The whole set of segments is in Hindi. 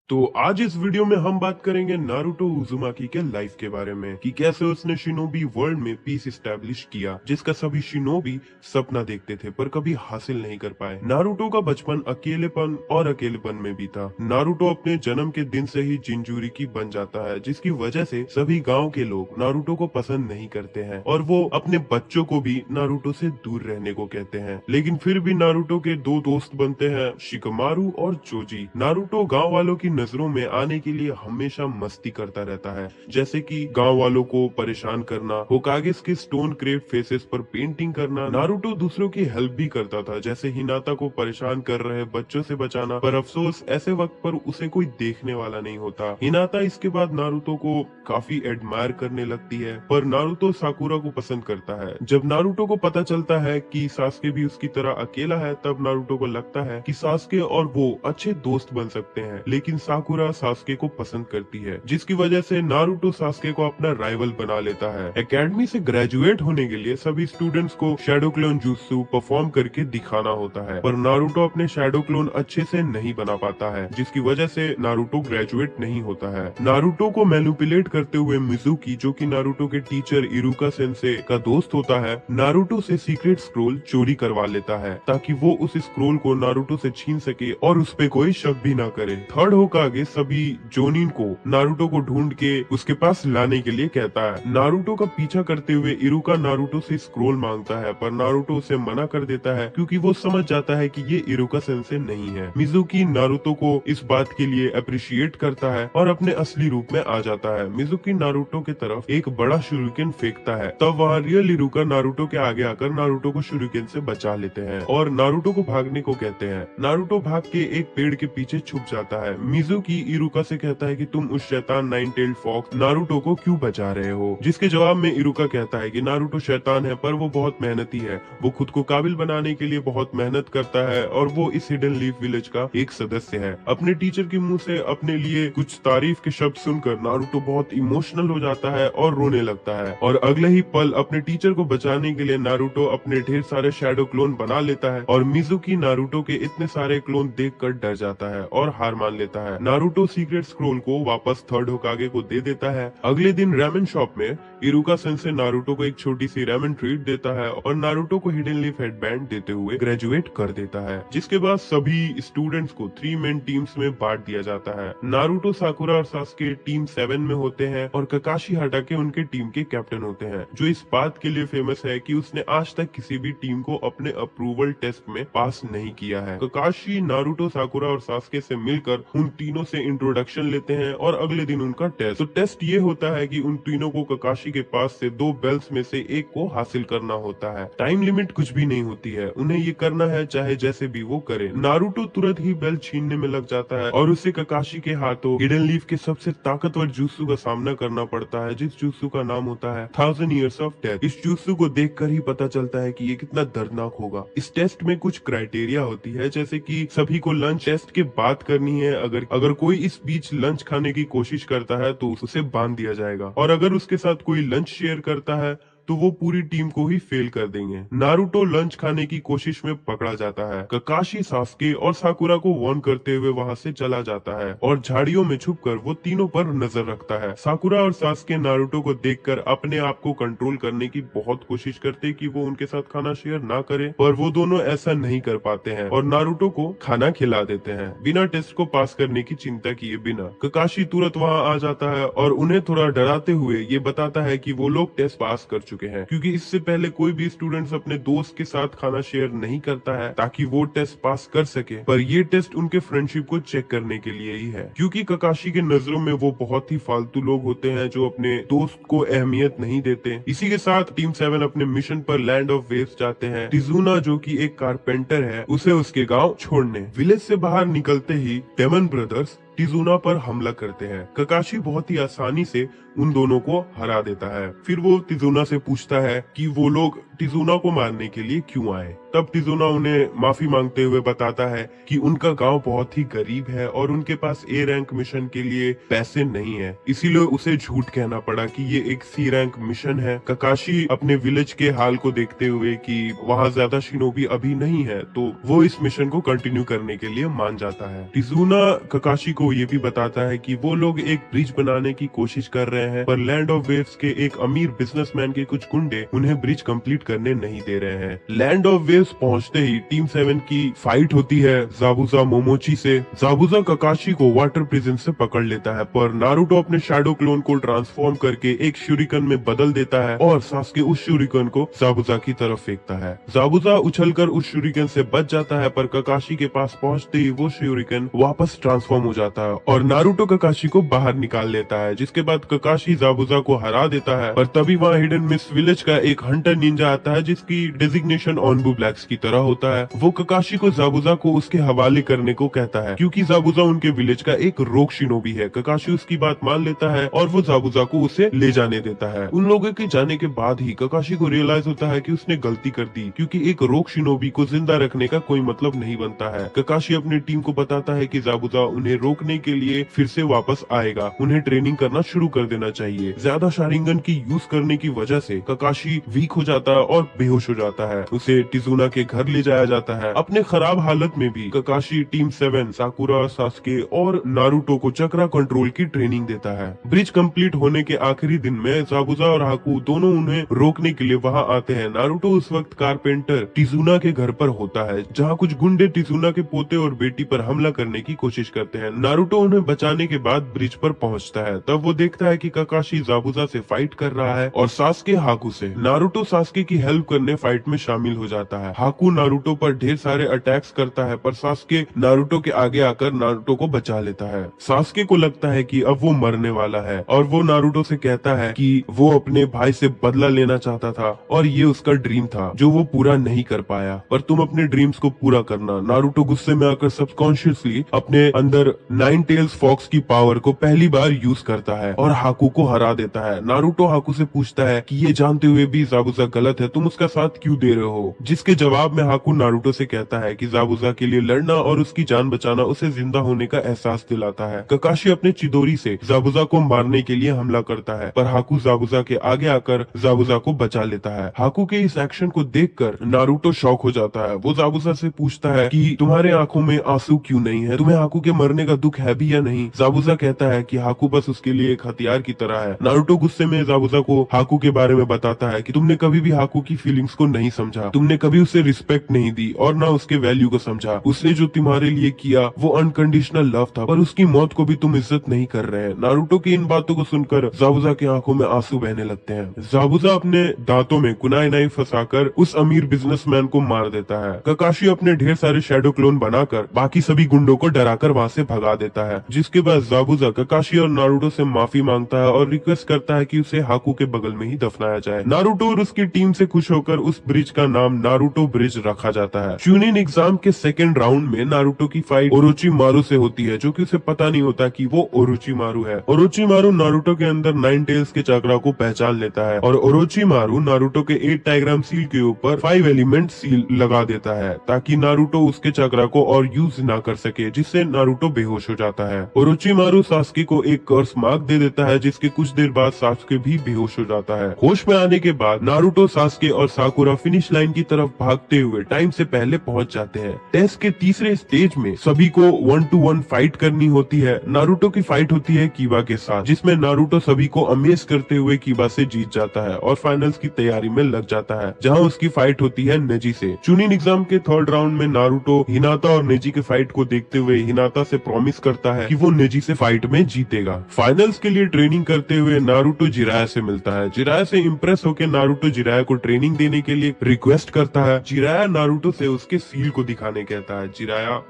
तो आज इस वीडियो में हम बात करेंगे नारुतो उज़ुमाकी के लाइफ के बारे में कि कैसे उसने शिनोबी वर्ल्ड में पीस इस्टेब्लिश किया, जिसका सभी शिनोबी सपना देखते थे पर कभी हासिल नहीं कर पाए। नारुतो का बचपन अकेलेपन में भी था। नारुतो अपने जन्म के दिन से ही जिंजुरिकी बन जाता है, जिसकी वजह से सभी गांव के लोग नारुतो को पसंद नहीं करते हैं और वो अपने बच्चों को भी नारुतो से दूर रहने को कहते हैं। लेकिन फिर भी नारुतो के दो दोस्त बनते हैं, शिकमारू और जोजी। नारुतो गाँव वालों की नजरों में आने के लिए हमेशा मस्ती करता रहता है, जैसे कि गांव वालों को परेशान करना, होकागेस के स्टोन क्रेव फेसेस पर पेंटिंग करना। नारुतो दूसरों की हेल्प भी करता था, जैसे हिनाता को परेशान कर रहे बच्चों से बचाना, पर अफसोस ऐसे वक्त पर उसे कोई देखने वाला नहीं होता। हिनाता इसके बाद नारुतो को काफी एडमायर करने लगती है, पर नारुतो साकुरा को पसंद करता है। जब नारुतो को पता चलता है कि सास्के भी उसकी तरह अकेला है, तब नारुतो को लगता है कि सास्के और वो अच्छे दोस्त बन सकते हैं। लेकिन साकुरा सास्के को पसंद करती है, जिसकी वजह से नारुतो सास्के को अपना राइवल बना लेता है। एकेडमी से ग्रेजुएट होने के लिए सभी स्टूडेंट्स को शैडो क्लोन जुत्सु परफॉर्म करके दिखाना होता है, पर नारुतो अपने शैडो क्लोन अच्छे से नहीं बना पाता है, जिसकी वजह से नारुतो ग्रेजुएट नहीं होता है। नारुतो को मैनिपुलेट करते हुए मिजुकी, जो कि नारुतो के टीचर इरुका सेंसे का दोस्त होता है, नारुतो से सीक्रेट स्क्रोल चोरी करवा लेता है ताकि वो उस स्क्रोल को नारुतो से छीन सके और उस पे कोई शक भी ना करे। थर्ड होकागे सभी जोनिन को नारुतो को ढूंढ के उसके पास लाने के लिए कहता है। नारुतो का पीछा करते हुए इरुका नारुतो से स्क्रोल मांगता है, पर नारुतो उसे मना कर देता है क्योंकि वो समझ जाता है कि ये इरुका सेंसे नहीं है। मिजुकी नारुतो को इस बात के लिए अप्रिशिएट करता है और अपने असली रूप में आ जाता है। मिजुकी नारुतो की तरफ एक बड़ा शुरिकेन फेंकता है, तब वहाँ रियल इरुका नारुतो के आगे आकर नारुतो को शुरिकेन से बचा लेते हैं और नारुतो को भागने को कहते हैं। नारुतो भाग के एक पेड़ के पीछे छुप जाता है। मिजुकी इरुका से कहता है कि तुम उस शैतान नाइन टेल्ड फॉक्स नारुतो को क्यों बचा रहे हो, जिसके जवाब में इरुका कहता है कि नारुतो शैतान है पर वो बहुत मेहनती है, वो खुद को काबिल बनाने के लिए बहुत मेहनत करता है और वो इस हिडन लीफ विलेज का एक सदस्य है। अपने टीचर के मुंह से अपने लिए कुछ तारीफ के शब्द सुनकर नारुतो बहुत इमोशनल हो जाता है और रोने लगता है, और अगले ही पल अपने टीचर को बचाने के लिए नारुतो अपने ढेर सारे शैडो क्लोन बना लेता है और मिजुकी नारुतो के इतने सारे क्लोन देखकर डर जाता है और हार मान लेता है। नारुतो सीक्रेट स्क्रोल को वापस थर्ड होकागे को दे देता है। अगले दिन रैमेन शॉप में इरुका सेंसे नारुतो को एक छोटी सी रैमेन ट्रीट देता है और नारुतो को हिडन लीफ हेडबैंड देते हुए ग्रेजुएट कर देता है, जिसके बाद सभी स्टूडेंट्स को 3 मेन टीम्स में बांट दिया जाता है। नारुतो, साकुरा और सास्के टीम 7 में होते हैं और ककाशी हाटाके उनके टीम के कैप्टन होते हैं, जो इस बात के लिए फेमस है कि उसने आज तक किसी भी टीम को अपने अप्रूवल टेस्ट में पास नहीं किया है। ककाशी नारुतो, साकुरा और सास्के से मिलकर उन तीनों से इंट्रोडक्शन लेते हैं और अगले दिन उनका टेस्ट। तो टेस्ट ये होता है कि उन तीनों को ककाशी के पास से 2 बेल्स में से एक को हासिल करना होता है। टाइम लिमिट कुछ भी नहीं होती है, उन्हें ये करना है चाहे जैसे भी वो करे। नारुतो तुरंत ही बेल छीनने में लग जाता है और उसे ककाशी के हाथों हिडन लीफ के सबसे ताकतवर जुत्सु का सामना करना पड़ता है, जिस जुत्सु का नाम होता है 1000 Years of Death। इस जुत्सु को देखकर ही पता चलता है कि ये कितना दर्दनाक होगा। इस टेस्ट में कुछ क्राइटेरिया होती है, जैसे कि सभी को लंच टेस्ट के बाद करनी है। अगर कोई इस बीच लंच खाने की कोशिश करता है तो उसे बांध दिया जाएगा, और अगर उसके साथ कोई लंच शेयर करता है तो वो पूरी टीम को ही फेल कर देंगे। नारुतो लंच खाने की कोशिश में पकड़ा जाता है। ककाशी, सास्के और साकुरा को वार्न करते हुए वहां से चला जाता है और झाड़ियों में छुपकर वो तीनों पर नजर रखता है। साकुरा और सास्के नारुतो को देखकर अपने आप को कंट्रोल करने की बहुत कोशिश करते कि वो उनके साथ खाना शेयर ना करे, पर वो दोनों ऐसा नहीं कर पाते हैं और नारुतो को खाना खिला देते हैं बिना टेस्ट को पास करने की चिंता किए बिना। ककाशी तुरंत वहाँ आ जाता है और उन्हें थोड़ा डराते हुए ये बताता है कि वो लोग टेस्ट पास कर चुके हैं, क्योंकि इससे पहले कोई भी स्टूडेंट्स अपने दोस्त के साथ खाना शेयर नहीं करता है ताकि वो टेस्ट पास कर सके, पर ये टेस्ट उनके फ्रेंडशिप को चेक करने के लिए ही है, क्योंकि ककाशी के नजरों में वो बहुत ही फालतू लोग होते हैं जो अपने दोस्त को अहमियत नहीं देते। इसी के साथ टीम 7 अपने मिशन पर लैंड ऑफ वेव्स जाते हैं। टिजुना, जो कि एक कारपेंटर है, उसे उसके गाँव छोड़ने। विलेज से बाहर निकलते ही डेमन ब्रदर्स टिजुना पर हमला करते हैं। ककाशी बहुत ही आसानी से उन दोनों को हरा देता है। फिर वो टिजुना से पूछता है कि वो लोग टिजुना को मारने के लिए क्यों आए। तब टिजुना उन्हें माफी मांगते हुए बताता है कि उनका गांव बहुत ही गरीब है और उनके पास ए रैंक मिशन के लिए पैसे नहीं है, इसीलिए उसे झूठ कहना पड़ा कि ये एक सी रैंक मिशन है। ककाशी अपने विलेज के हाल को देखते हुए कि वहाँ ज्यादा शिनोबी अभी नहीं है, तो वो इस मिशन को कंटिन्यू करने के लिए मान जाता है। टिजुना ककाशी को को ये भी बताता है कि वो लोग एक ब्रिज बनाने की कोशिश कर रहे हैं, पर लैंड ऑफ वेव्स के एक अमीर बिजनेसमैन के कुछ गुंडे उन्हें ब्रिज कंप्लीट करने नहीं दे रहे हैं। लैंड ऑफ वेव्स पहुंचते ही टीम 7 की फाइट होती है ज़ाबुज़ा मोमोची से। ज़ाबुज़ा ककाशी को वाटर प्रिजन से पकड़ लेता है, पर नारुतो अपने शैडो क्लोन को ट्रांसफॉर्म करके एक शूरिकन में बदल देता है और सास्के उस शूरिकन को ज़ाबुज़ा की तरफ फेंकता है। ज़ाबुज़ा उछलकर उस शूरिकन से बच जाता है, पर ककाशी के पास पहुंचते ही वो शूरिकन वापस ट्रांसफॉर्म हो जाता है और नारुतो ककाशी को बाहर निकाल लेता है, जिसके बाद ककाशी ज़ाबुज़ा को हरा देता है। पर तभी वहाँ हिडन मिस विलेज का एक हंटर निंजा आता है जिसकी डेजिग्नेशन ऑनबू ब्लैक्स की तरह होता है। वो ककाशी को ज़ाबुज़ा को उसके हवाले करने को कहता है, क्योंकि ज़ाबुज़ा उनके विलेज का एक रोग शिनोबी है। ककाशी उसकी बात मान लेता है और वो ज़ाबुज़ा को उसे ले जाने देता है। उन लोगों के जाने के बाद ही ककाशी को रियलाइज होता है कि उसने गलती कर दी, क्योंकि एक रोग शिनोबी को जिंदा रखने का कोई मतलब नहीं बनता है। ककाशी अपनी टीम को बताता है कि ज़ाबुज़ा उन्हें रोकने के लिए फिर से वापस आएगा, उन्हें ट्रेनिंग करना शुरू कर देना चाहिए। ज्यादा शारिंगन की यूज करने की वजह से ककाशी वीक हो जाता है और बेहोश हो जाता है। उसे टिजुना के घर ले जाया जाता है। अपने खराब हालत में भी ककाशी टीम 7, साकुरा, सास्के और नारुतो को चक्रा कंट्रोल की ट्रेनिंग देता है। ब्रिज कंप्लीट होने के आखिरी दिन में ज़ाबुज़ा और हाकू दोनों उन्हें रोकने के लिए वहां आते हैं। नारुतो उस वक्त कारपेंटर टिजुना के घर पर होता है, जहां कुछ गुंडे टिजुना के पोते और बेटी पर हमला करने की कोशिश करते हैं। नारुतो उन्हें बचाने के बाद ब्रिज पर पहुंचता है। तब वो देखता है कि ककाशी ज़ाबुज़ा से फाइट कर रहा है और सास्के हाकू से। नारुतो सास्के की हेल्प करने फाइट में शामिल हो जाता है। हाकू नारुतो पर ढेर सारे अटैक्स करता है, पर सास्के नारुतो के आगे आकर नारुतो को बचा लेता है। सास्के को लगता है कि अब वो मरने वाला है और वो नारुतो से कहता है कि वो अपने भाई से बदला लेना चाहता था और ये उसका ड्रीम था जो वो पूरा नहीं कर पाया, पर तुम अपने ड्रीम्स को पूरा करना। नारुतो गुस्से में आकर सबकॉन्शियसली अपने अंदर नाइन टेल्स फॉक्स की पावर को पहली बार यूज करता है और हाकू को हरा देता है। नारुतो हाकू से पूछता है कि ये जानते हुए भी ज़ाबुज़ा गलत है, तुम उसका साथ क्यों दे रहे हो? जिसके जवाब में हाकू नारुतो से कहता है कि ज़ाबुज़ा के लिए लड़ना और उसकी जान बचाना उसे जिंदा होने का एहसास दिलाता है। ककाशी अपने चिदोरी से ज़ाबुज़ा को मारने के लिए हमला करता है, पर हाकू ज़ाबुज़ा के आगे आकर ज़ाबुज़ा को बचा लेता है। हाकू के इस एक्शन को देखकर नारुतो शॉक हो जाता है। वो ज़ाबुज़ा से पूछता है कि तुम्हारे आंखों में आंसू क्यों नहीं है, तुम्हें हाकू के मरने का दुख है भी या नहीं? ज़ाबुज़ा कहता है कि हाकू बस उसके लिए एक हथियार की तरह है। नारुतो गुस्से में ज़ाबुज़ा को हाकू के बारे में बताता है कि तुमने कभी भी हाकू की फीलिंग्स को नहीं समझा, तुमने कभी उसे रिस्पेक्ट नहीं दी और ना उसके वैल्यू को समझा। उसने जो तुम्हारे लिए किया वो अनकंडीशनल लव था, पर उसकी मौत को भी तुम इज्जत नहीं कर रहे हैं। नारुतो की इन बातों को सुनकर ज़ाबुज़ा की आंखों में आंसू बहने लगते हैं। ज़ाबुज़ा अपने दांतों में कुनाई नाई फंसाकर उस अमीर बिजनेसमैन को मार देता है। ककाशी अपने ढेर सारे शैडो क्लोन बनाकर बाकी सभी गुंडों को डराकर वहां से भगा देता है, जिसके बाद ज़ाबुज़ा ककाशी और नारुतो से माफी मांगता है और रिक्वेस्ट करता है कि उसे हाकू के बगल में ही दफनाया जाए। नारुतो और उसकी टीम से खुश होकर उस ब्रिज का नाम नारुतो ब्रिज रखा जाता है। चुनिन एग्जाम के सेकेंड राउंड में नारुतो की फाइट ओरोचिमारू से होती है, जो कि उसे पता नहीं होता कि वो ओरोचिमारू है। ओरोचिमारू नारुतो के अंदर नाइन टेल्स के चक्रा को पहचान लेता है और ओरोचिमारू नारुतो के 8 टाइग्राम सील के ऊपर 5 एलिमेंट सील लगा देता है, ताकि नारुतो उसके चक्रा को और यूज ना कर सके, जिससे नारुतो बेहोश हो जाता है। ओरोचिमारू सास्के को एक कर्स मार्क दे देता है, जिसके कुछ देर बाद सास्के भी बेहोश हो जाता है। होश में आने के बाद नारुतो, सास्के और साकुरा फिनिश लाइन की तरफ भागते हुए टाइम से पहले पहुंच जाते हैं। टेस्ट के तीसरे स्टेज में सभी को 1-to-1 फाइट करनी होती है। नारुतो की फाइट होती है कीबा के साथ, जिसमें नारुतो सभी को अमेज करते हुए कीबा से जीत जाता है और फाइनल्स की तैयारी में लग जाता है, जहां उसकी फाइट होती है नेजी से। चुनिन एग्जाम के थर्ड राउंड में नारुतो हिनाता और नेजी के फाइट को देखते हुए हिनाता से प्रॉमिस करता है कि वो नेजी से फाइट में जीतेगा। फाइनल्स के लिए ट्रेनिंग करते हुए नारुतो जिराया से मिलता है। जिराया से इम्प्रेस होकर नारुतो जिराया को ट्रेनिंग देने के लिए रिक्वेस्ट करता है। जिराया नारुतो से उसके सील को दिखाने कहता है।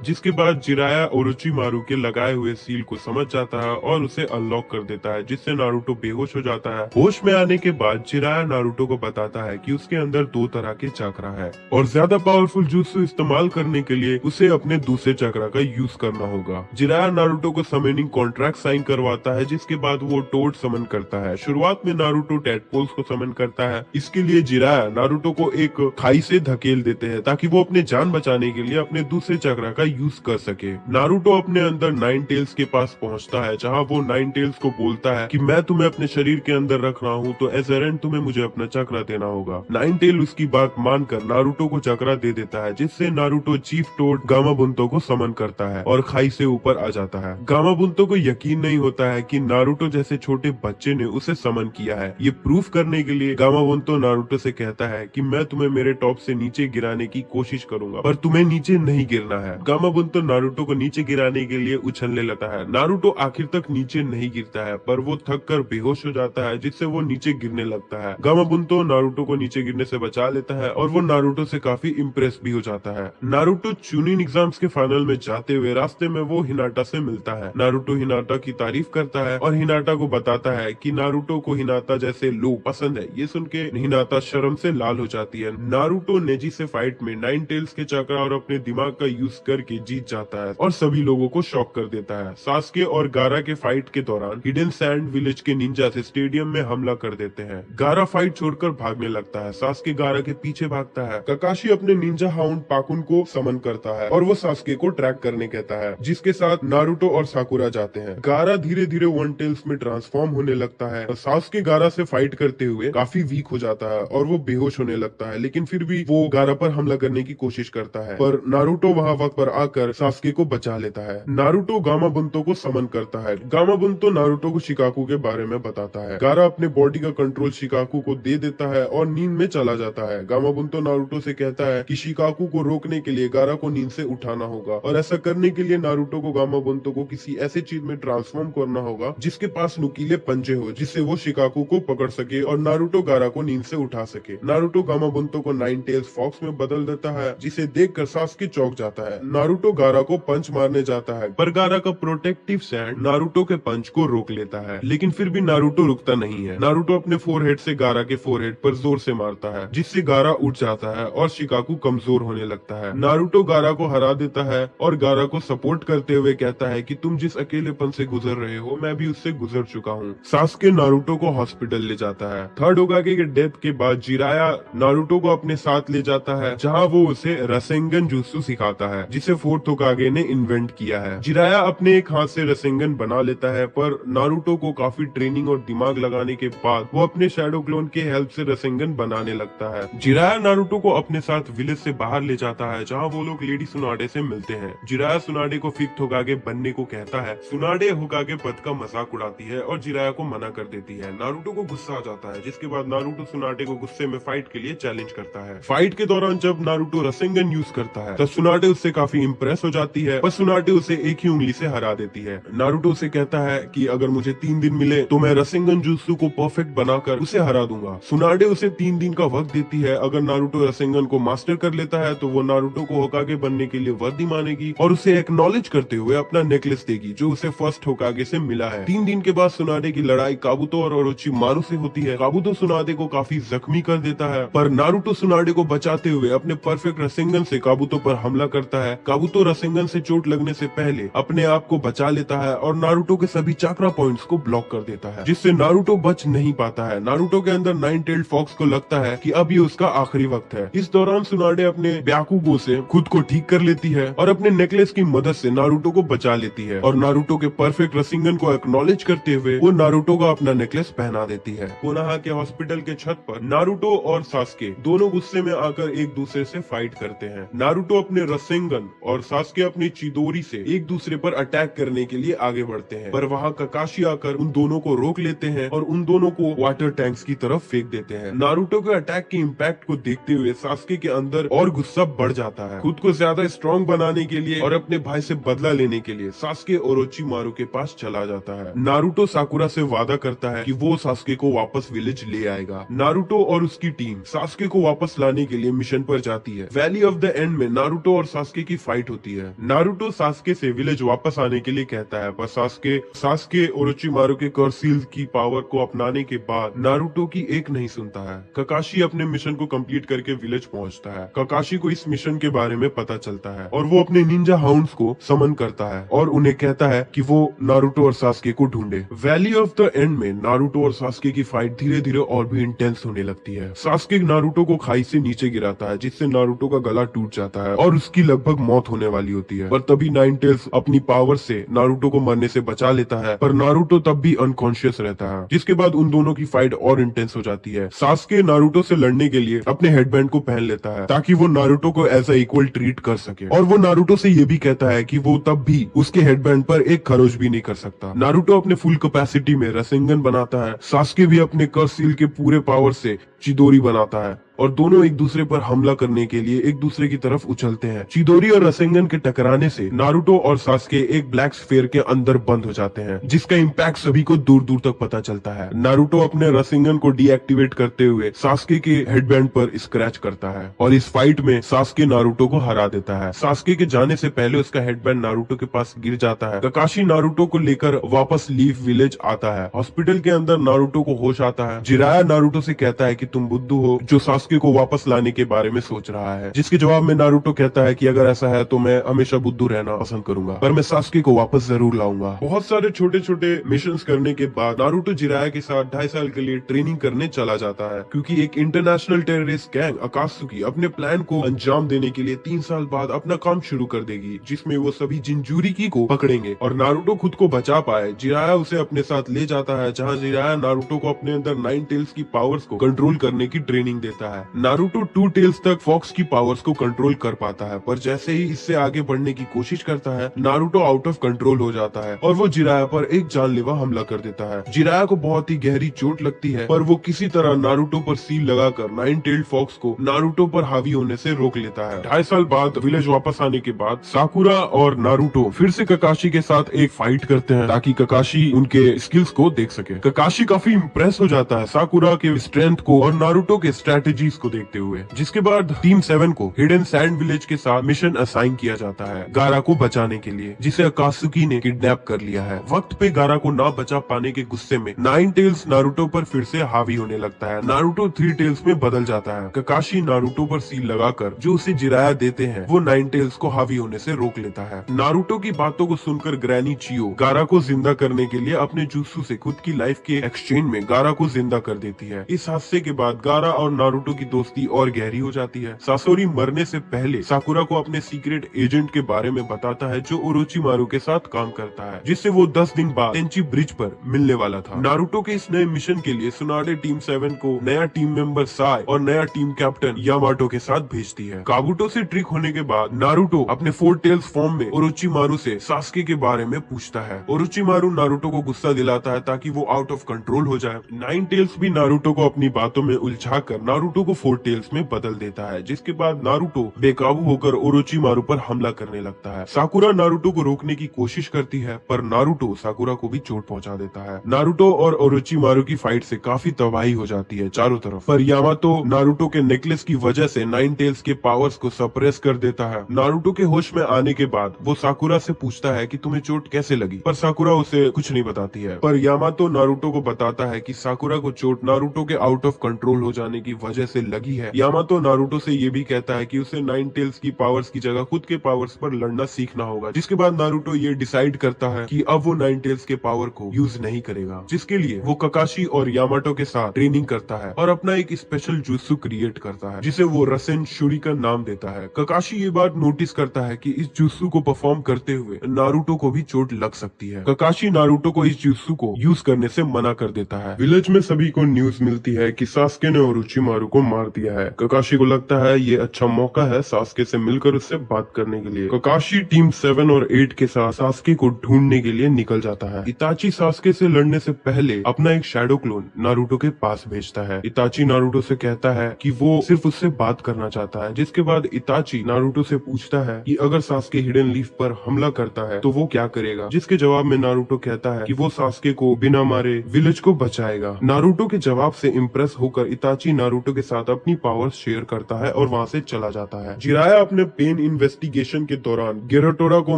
जिसके बाद जिराया ओरोचिमारू के लगाए हुए सील को समझ जाता है और उसे अनलॉक कर देता है, जिससे नारुतो बेहोश हो जाता है। होश में आने के बाद जिराया नारुतो को बताता है कि उसके अंदर 2 तरह के चक्रा है और ज्यादा पावरफुल जुत्सु इस्तेमाल करने के लिए उसे अपने दूसरे चक्रा का यूज करना होगा। जिराया नारुतो को समेनिंग कॉन्ट्रैक्ट साइन करवाता है, जिसके बाद वो टोड समन करता है। शुरुआत में नारुतो टेडपोल्स को समन करता है। इसके लिए जिराया नारुतो को एक खाई से धकेल देते हैं, ताकि वो अपने जान बचाने के लिए अपने दूसरे चक्रा का यूज कर सके। नारुतो अपने अंदर नाइन टेल्स के पास पहुंचता है, जहां वो नाइन टेल्स को बोलता है कि मैं तुम्हें अपने शरीर के अंदर रख रहा हूँ, तो एज एरेंट तुम्हें मुझे अपना चक्रा देना होगा। नाइन टेल उसकी बात मानकर नारुतो को चक्रा दे देता है, जिससे नारुतो चीफ टोड गामाबुंतो को समन करता है और खाई से ऊपर आ जाता है। गामाबुंतो को यकीन नहीं होता है कि नारुतो जैसे छोटे बच्चे ने उसे समन किया है। ये प्रूफ करने के लिए गामाबुंतो नारुतो से कहता है कि मैं तुम्हें मेरे टॉप से नीचे गिराने की कोशिश करूंगा, पर तुम्हें नीचे नहीं गिरना है। गामाबुंतो नारुतो को नीचे गिराने के लिए उछलने लगता है। नारुतो आखिर तक नीचे नहीं गिरता है, पर वो थक कर बेहोश हो जाता है, जिससे वो नीचे गिरने लगता है। गामाबुंतो नारुतो को नीचे गिरने से बचा लेता है और वो नारुतो से काफी इम्प्रेस भी हो जाता है। नारुतो चुनिन एग्जाम्स के फाइनल में जाते हुए रास्ते में वो हिनाटा से मिलता है। नारुतो हिनाटा की तारीफ करता है और हिनाटा को बताता है कि नारुतो को हिनाटा जैसे लोग पसंद है। ये सुन के हिनाटा शर्म से लाल हो जाती है। नारुतो नेजी से फाइट में नाइन टेल्स के चक्र और अपने दिमाग का यूज करके जीत जाता है और सभी लोगों को शॉक कर देता है। सास्के और गारा के फाइट के दौरान हिडन सैंड विलेज के निंजा से स्टेडियम में हमला कर देते हैं। गारा फाइट छोड़कर भागने लगता है। सास्के गारा के पीछे भागता है। ककाशी अपने निंजा हाउंड पाकुन को समन करता है और वो सास्के को ट्रैक करने कहता है, जिसके साथ नारुतो और साकुरा जाते हैं। गारा धीरे धीरे वन टेल्स में ट्रांसफॉर्म होने लगता है। सास्के गारा से फाइट करते हुए काफी वीक हो जाता है और वो बेहोश होने लगता है, लेकिन फिर भी वो गारा पर हमला करने की कोशिश करता है, पर नारुतो वहाँ वक्त पर आकर सास्के को बचा लेता है। नारुतो गामाबुंतो को समन करता है। गामाबुंतो नारुतो को शिकाकू के बारे में बताता है। गारा अपने बॉडी का कंट्रोल शिकाकू को दे देता है और नींद में चला जाता है। गामाबुंतो नारुतो से कहता है कि शिकाकू को रोकने के लिए गारा को नींद से उठाना होगा, और ऐसा करने के लिए नारुतो को गामाबुंतो को किसी ऐसे चीज में ट्रांसफॉर्म करना होगा जिसके पास नुकीले पंजे हो, जिससे वो शिकाकू को पकड़ सके और नारुतो गारा को नींद से उठा सके। नारुतो गामाबुंतो को नाइन टेल्स फॉक्स में बदल देता है, जिसे देखकर सास्के चौंक जाता है। नारुतो गारा को पंच मारने जाता है, पर गारा का प्रोटेक्टिव सैंड नारुतो के पंच को रोक लेता है, लेकिन फिर भी नारुतो रुकता नहीं है। नारुतो अपने फोरहेड से गारा के फोरहेड पर जोर से मारता है, जिससे गारा उठ जाता है और शिकाकू कमजोर होने लगता है। नारुतो गारा को हरा देता है और गारा को सपोर्ट करते हुए कहता है कि तुम जिस अकेलेपन से गुजर रहे हो, मैं भी उससे गुजर चुका हूँ। सास्के नारुतो को हॉस्पिटल ले जाता है। थर्ड होकागे के डेथ के बाद जिराया नारुतो को अपने साथ ले जाता है, जहाँ वो उसे रसेंगन जुत्सु सिखाता है, जिसे फोर्थ होकागे ने इन्वेंट किया है। जिराया अपने एक हाथ से रसेंगन बना लेता है, पर नारुतो को काफी ट्रेनिंग और दिमाग लगाने के बाद वो अपने शैडो क्लोन के हेल्प से रसेंगन बनाने लगता है। जिराया नारुतो को अपने साथ विलेज से बाहर ले जाता है, जहाँ वो लोग लेडी सुनाडे से मिलते हैं। जिराया सुनाडे को फिफ्थ होकागे बनने को कहता है। सुनाडे होकागे पद का मजाक उड़ाती है और जिराया को मना कर देती है। नारुतो को गुस्सा आ जाता है, जिसके बाद नारुतो सुनाडे को गुस्से में फाइट के लिए चैलेंज करता है। फाइट के दौरान जब नारुतो रसेंगन यूज करता है, तब सुनाडे उससे काफी इम्प्रेस हो जाती है, पर सुनाडे उसे एक ही उंगली से हरा देती है। नारुतो से कहता है कि अगर मुझे 3 दिन मिले तो मैं रसेंगन जुत्सु को परफेक्ट बनाकर उसे हरा दूंगा। सुनाडे उसे 3 दिन का वक्त देती है। अगर नारुतो रसेंगन को मास्टर कर लेता है तो वो नारुतो को होकागे बनने के लिए वर्दी मानेगी और उसे एक्नॉलेज करते हुए अपना नेकलेस देगी, जो उसे फर्स्ट होकागे से मिला है। 3 दिन के बाद सुनाडे की लड़ाई काबुतो और ओरोचिमारू से होती है। काबुतो सुनाडे को काफी जख्मी कर देता है, पर नारुतो सुनाडे को बचाते हुए अपने परफेक्ट रसेंगन से काबुतो पर हमला करता है। काबुतो रसेंगन से चोट लगने से पहले अपने आप को बचा लेता है और नारुतो के सभी चाक्रा पॉइंट्स को ब्लॉक कर देता है, जिससे नारुतो बच नहीं पाता है। नारुतो के अंदर नाइन टेल्ड फॉक्स को लगता है कि अब ये उसका आखिरी वक्त है। इस दौरान सुनाडे अपने ब्याकुगो से खुद को ठीक कर लेती है और अपने नेकलेस की मदद से नारुतो को बचा लेती है, और नारुतो के परफेक्ट रसेंगन को एक्नॉलेज करते हुए वो नारुतो का अपना नेकलेस पहना देती है। कोनोहा के हॉस्पिटल के छत पर नारुतो और सास्के दोनों गुस्से में आकर एक दूसरे से फाइट करते हैं। नारुतो अपने रसेंगन और सास्के अपनी चिदोरी से एक दूसरे पर अटैक करने के लिए आगे बढ़ते हैं, पर वहाँ ककाशी आकर उन दोनों को रोक लेते हैं और उन दोनों को वाटर टैंक्स की तरफ फेंक देते हैं। नारुतो के अटैक के इम्पैक्ट को देखते हुए सास्के के अंदर और गुस्सा बढ़ जाता है। खुद को ज्यादा स्ट्रॉन्ग बनाने के लिए और अपने भाई से बदला लेने के लिए सास्के ओरोचिमारू के पास चला जाता है। नारुतो साकुरा से वादा करता है कि वो सास्के को वापस विलेज ले आएगा। नारुतो और उसकी टीम सास्के को वापस लाने के लिए मिशन पर जाती है। वैली ऑफ द एंड में नारुतो और सास्के की फाइट होती है। नारुतो सास्के से विलेज वापस आने के लिए कहता है, पर सास्के ओरोचिमारू के कर्सील की पावर को अपनाने के बाद नारुतो की एक नहीं सुनता है। ककाशी अपने मिशन को कंप्लीट करके विलेज पहुंचता है। ककाशी को इस मिशन के बारे में पता चलता है और वो अपने निंजा हाउंड्स को समन करता है और उन्हें कहता है कि वो नारुतो और सास्के को ढूंढे। वैली ऑफ द एंड में नारुतो और सास्के की फाइट धीरे धीरे और भी इंटेंस होने लगती है। सास्के नारुतो को खाई से नीचे गिराता है, जिससे नारुतो का गला टूट जाता है और उसकी लगभग मौत होने वाली होती है, पर तभी नाइन टेल्स अपनी पावर से नारुतो को मरने से बचा लेता है, पर नारुतो तब भी अनकॉन्शियस रहता है, जिसके बाद उन दोनों की फाइट और इंटेंस हो जाती है। सास्के नारुतो से लड़ने के लिए अपने हेडबैंड को पहन लेता है ताकि वो नारुतो को एज अ इक्वल ट्रीट कर सके, और वो नारुतो से ये भी कहता है कि वो तब भी भी उसके हेडबैंड पर एक खरोच भी नहीं कर सकता। नारुतो अपने फुल कैपेसिटी में रसेंगन बनाता है, सास्के भी अपने कर्स सील के पूरे पावर से चिदोरी बनाता है और दोनों एक दूसरे पर हमला करने के लिए एक दूसरे की तरफ उछलते हैं। चिदोरी और रसेंगन के टकराने से नारुतो और सास्के एक ब्लैक स्फीयर के अंदर बंद हो जाते हैं, जिसका इम्पैक्ट सभी को दूर दूर तक पता चलता है। नारुतो अपने रसेंगन को डीएक्टिवेट करते हुए सास्के के हेडबैंड पर स्क्रैच करता है और इस फाइट में सास्के नारुतो को हरा देता है। सास्के के जाने से पहले उसका हेडबैंड नारुतो के पास गिर जाता है। ककाशी नारुतो को लेकर वापस लीफ विलेज आता है। हॉस्पिटल के अंदर नारुतो को होश आता है। जिराया नारुतो से कहता है कि तुम बुद्धू हो जो सास्के को वापस लाने के बारे में सोच रहा है, जिसके जवाब में नारुतो कहता है कि अगर ऐसा है तो मैं हमेशा बुद्धू रहना पसंद करूंगा, पर मैं सास्के को वापस जरूर लाऊंगा। बहुत सारे छोटे छोटे मिशंस करने के बाद नारुतो जिराया के साथ 2.5 साल के लिए ट्रेनिंग करने चला जाता है, क्योंकि एक इंटरनेशनल टेररिस्ट गैंग अकात्सुकी अपने प्लान को अंजाम देने के लिए 3 साल बाद अपना काम शुरू कर देगी, जिसमें वो सभी जिंजूरिकी को पकड़ेंगे और नारुतो खुद को बचा पाए। जिराया उसे अपने साथ ले जाता है, जहाँ जिराया नारुतो को अपने अंदर 9 टेल्स की पावर्स को कंट्रोल करने की ट्रेनिंग देता है। नारुतो 2 टेल्स तक फॉक्स की पावर्स को कंट्रोल कर पाता है, पर जैसे ही इससे आगे बढ़ने की कोशिश करता है नारुतो आउट ऑफ कंट्रोल हो जाता है और वो जिराया पर एक जानलेवा हमला कर देता है। जिराया को बहुत ही गहरी चोट लगती है, पर वो किसी तरह नारुतो पर सील लगाकर 9 टेल्ड फॉक्स को नारुतो पर हावी होने से रोक लेता है। 2.5 साल बाद विलेज वापस आने के बाद साकुरा और नारुतो फिर से ककाशी के साथ एक फाइट करते हैं, ताकि ककाशी उनके स्किल्स को देख सके। ककाशी काफी इम्प्रेस हो जाता है साकुरा के स्ट्रेंथ को और नारुतो के स्ट्रेटेजीज को देखते हुए, जिसके बाद टीम 7 को हिडन सैंड विलेज के साथ मिशन असाइन किया जाता है गारा को बचाने के लिए, जिसे अकात्सुकी ने किडनैप कर लिया है। वक्त पे गारा को ना बचा पाने के गुस्से में 9 टेल्स नारुतो पर फिर से हावी होने लगता है। नारुतो 3 टेल्स में बदल जाता है। ककाशी नारुतो पर सील लगाकर जो उसे जिराया देते हैं, वो 9 टेल्स को हावी होने से रोक लेता है। नारुतो की बातों को सुनकर ग्रैनी चियो गारा को जिंदा करने के लिए अपने जुत्सु से खुद की लाइफ के एक्सचेंज में गारा को जिंदा कर देती है। इस हादसे के बाद गारा और नारुतो की दोस्ती और गहरी हो जाती है। सासोरी मरने से पहले साकुरा को अपने सीक्रेट एजेंट के बारे में बताता है जो ओरोचिमारू के साथ काम करता है, जिससे वो 10 दिन बाद टेंची ब्रिज पर मिलने वाला था। नारुतो के इस नए मिशन के लिए सुनाडे टीम 7 को नया टीम मेंबर साई और नया टीम कैप्टन यामाटो के साथ भेजती है। काबुटो से ट्रिक होने के बाद नारुतो अपने 4 टेल्स फॉर्म में ओरोचिमारू से सास्के के बारे में पूछता है। ओरोचिमारू नारुतो को गुस्सा दिलाता है ताकि वो आउट ऑफ कंट्रोल हो जाए। 9 टेल्स भी नारुतो को अपनी बातों में उलझाकर नारुतो को 4 टेल्स में बदल देता है, जिसके बाद नारुतो बेकाबू होकर ओरोचिमारू पर हमला करने लगता है। साकुरा नारुतो को रोकने की कोशिश करती है, पर नारुतो साकुरा को भी चोट पहुंचा देता है। नारुतो और ओरोचिमारू की फाइट से काफी तबाही हो जाती है चारों तरफ, पर यामातो नारुतो के नेकलेस की वजह से 9 टेल्स के पावर्स को सप्रेस कर देता है। नारुतो के होश में आने के बाद वो साकुरा से पूछता है कि तुम्हें चोट कैसे लगी, पर साकुरा उसे कुछ नहीं बताती है। पर यामातो नारुतो को बताता है कि साकुरा को चोट नारुतो के आउट ऑफ कंट्रोल हो जाने की वजह से लगी है। यामातो नारुतो से ये भी कहता है कि उसे 9 टेल्स की पावर्स की जगह खुद के पावर्स पर लड़ना सीखना होगा, जिसके बाद नारुतो ये डिसाइड करता है कि अब वो 9 टेल्स के पावर को यूज नहीं करेगा, जिसके लिए वो ककाशी और यामाटो के साथ ट्रेनिंग करता है और अपना एक स्पेशल जुत्सु क्रिएट करता है, जिसे वो रसेन शूरिकन नाम देता है। ककाशी ये बात नोटिस करता है कि इस जुत्सु को परफॉर्म करते हुए नारुतो को भी चोट लग सकती है। ककाशी नारुतो को इस जुत्सु को यूज करने से मना कर देता है। विलेज में सभी को न्यूज मिलती है कि सास्के ने ओरोचिमारू को मार दिया है। ककाशी को लगता है ये अच्छा मौका है सास्के से मिलकर उससे बात करने के लिए। ककाशी टीम 7 और 8 के साथ सास्के को ढूंढने के लिए निकल जाता है। इताची सास्के से लड़ने से पहले अपना एक शैडो क्लोन नारुतो के पास भेजता है। इताची नारुतो से कहता है कि वो सिर्फ उससे बात करना चाहता है, जिसके बाद इताची नारुतो से पूछता है कि अगर सास्के हिडन लीफ पर हमला करता है तो वो क्या करेगा, जिसके जवाब में नारुतो कहता है कि वो सास्के को बिना मारे विलेज को बचाएगा। नारुतो के जवाब से इम्प्रेस होकर इताची नारुतो के साथ अपनी पावर्स शेयर करता है और वहाँ से चला जाता है। जिराया अपने पेन इन्वेस्टिगेशन के दौरान गेराटोरा को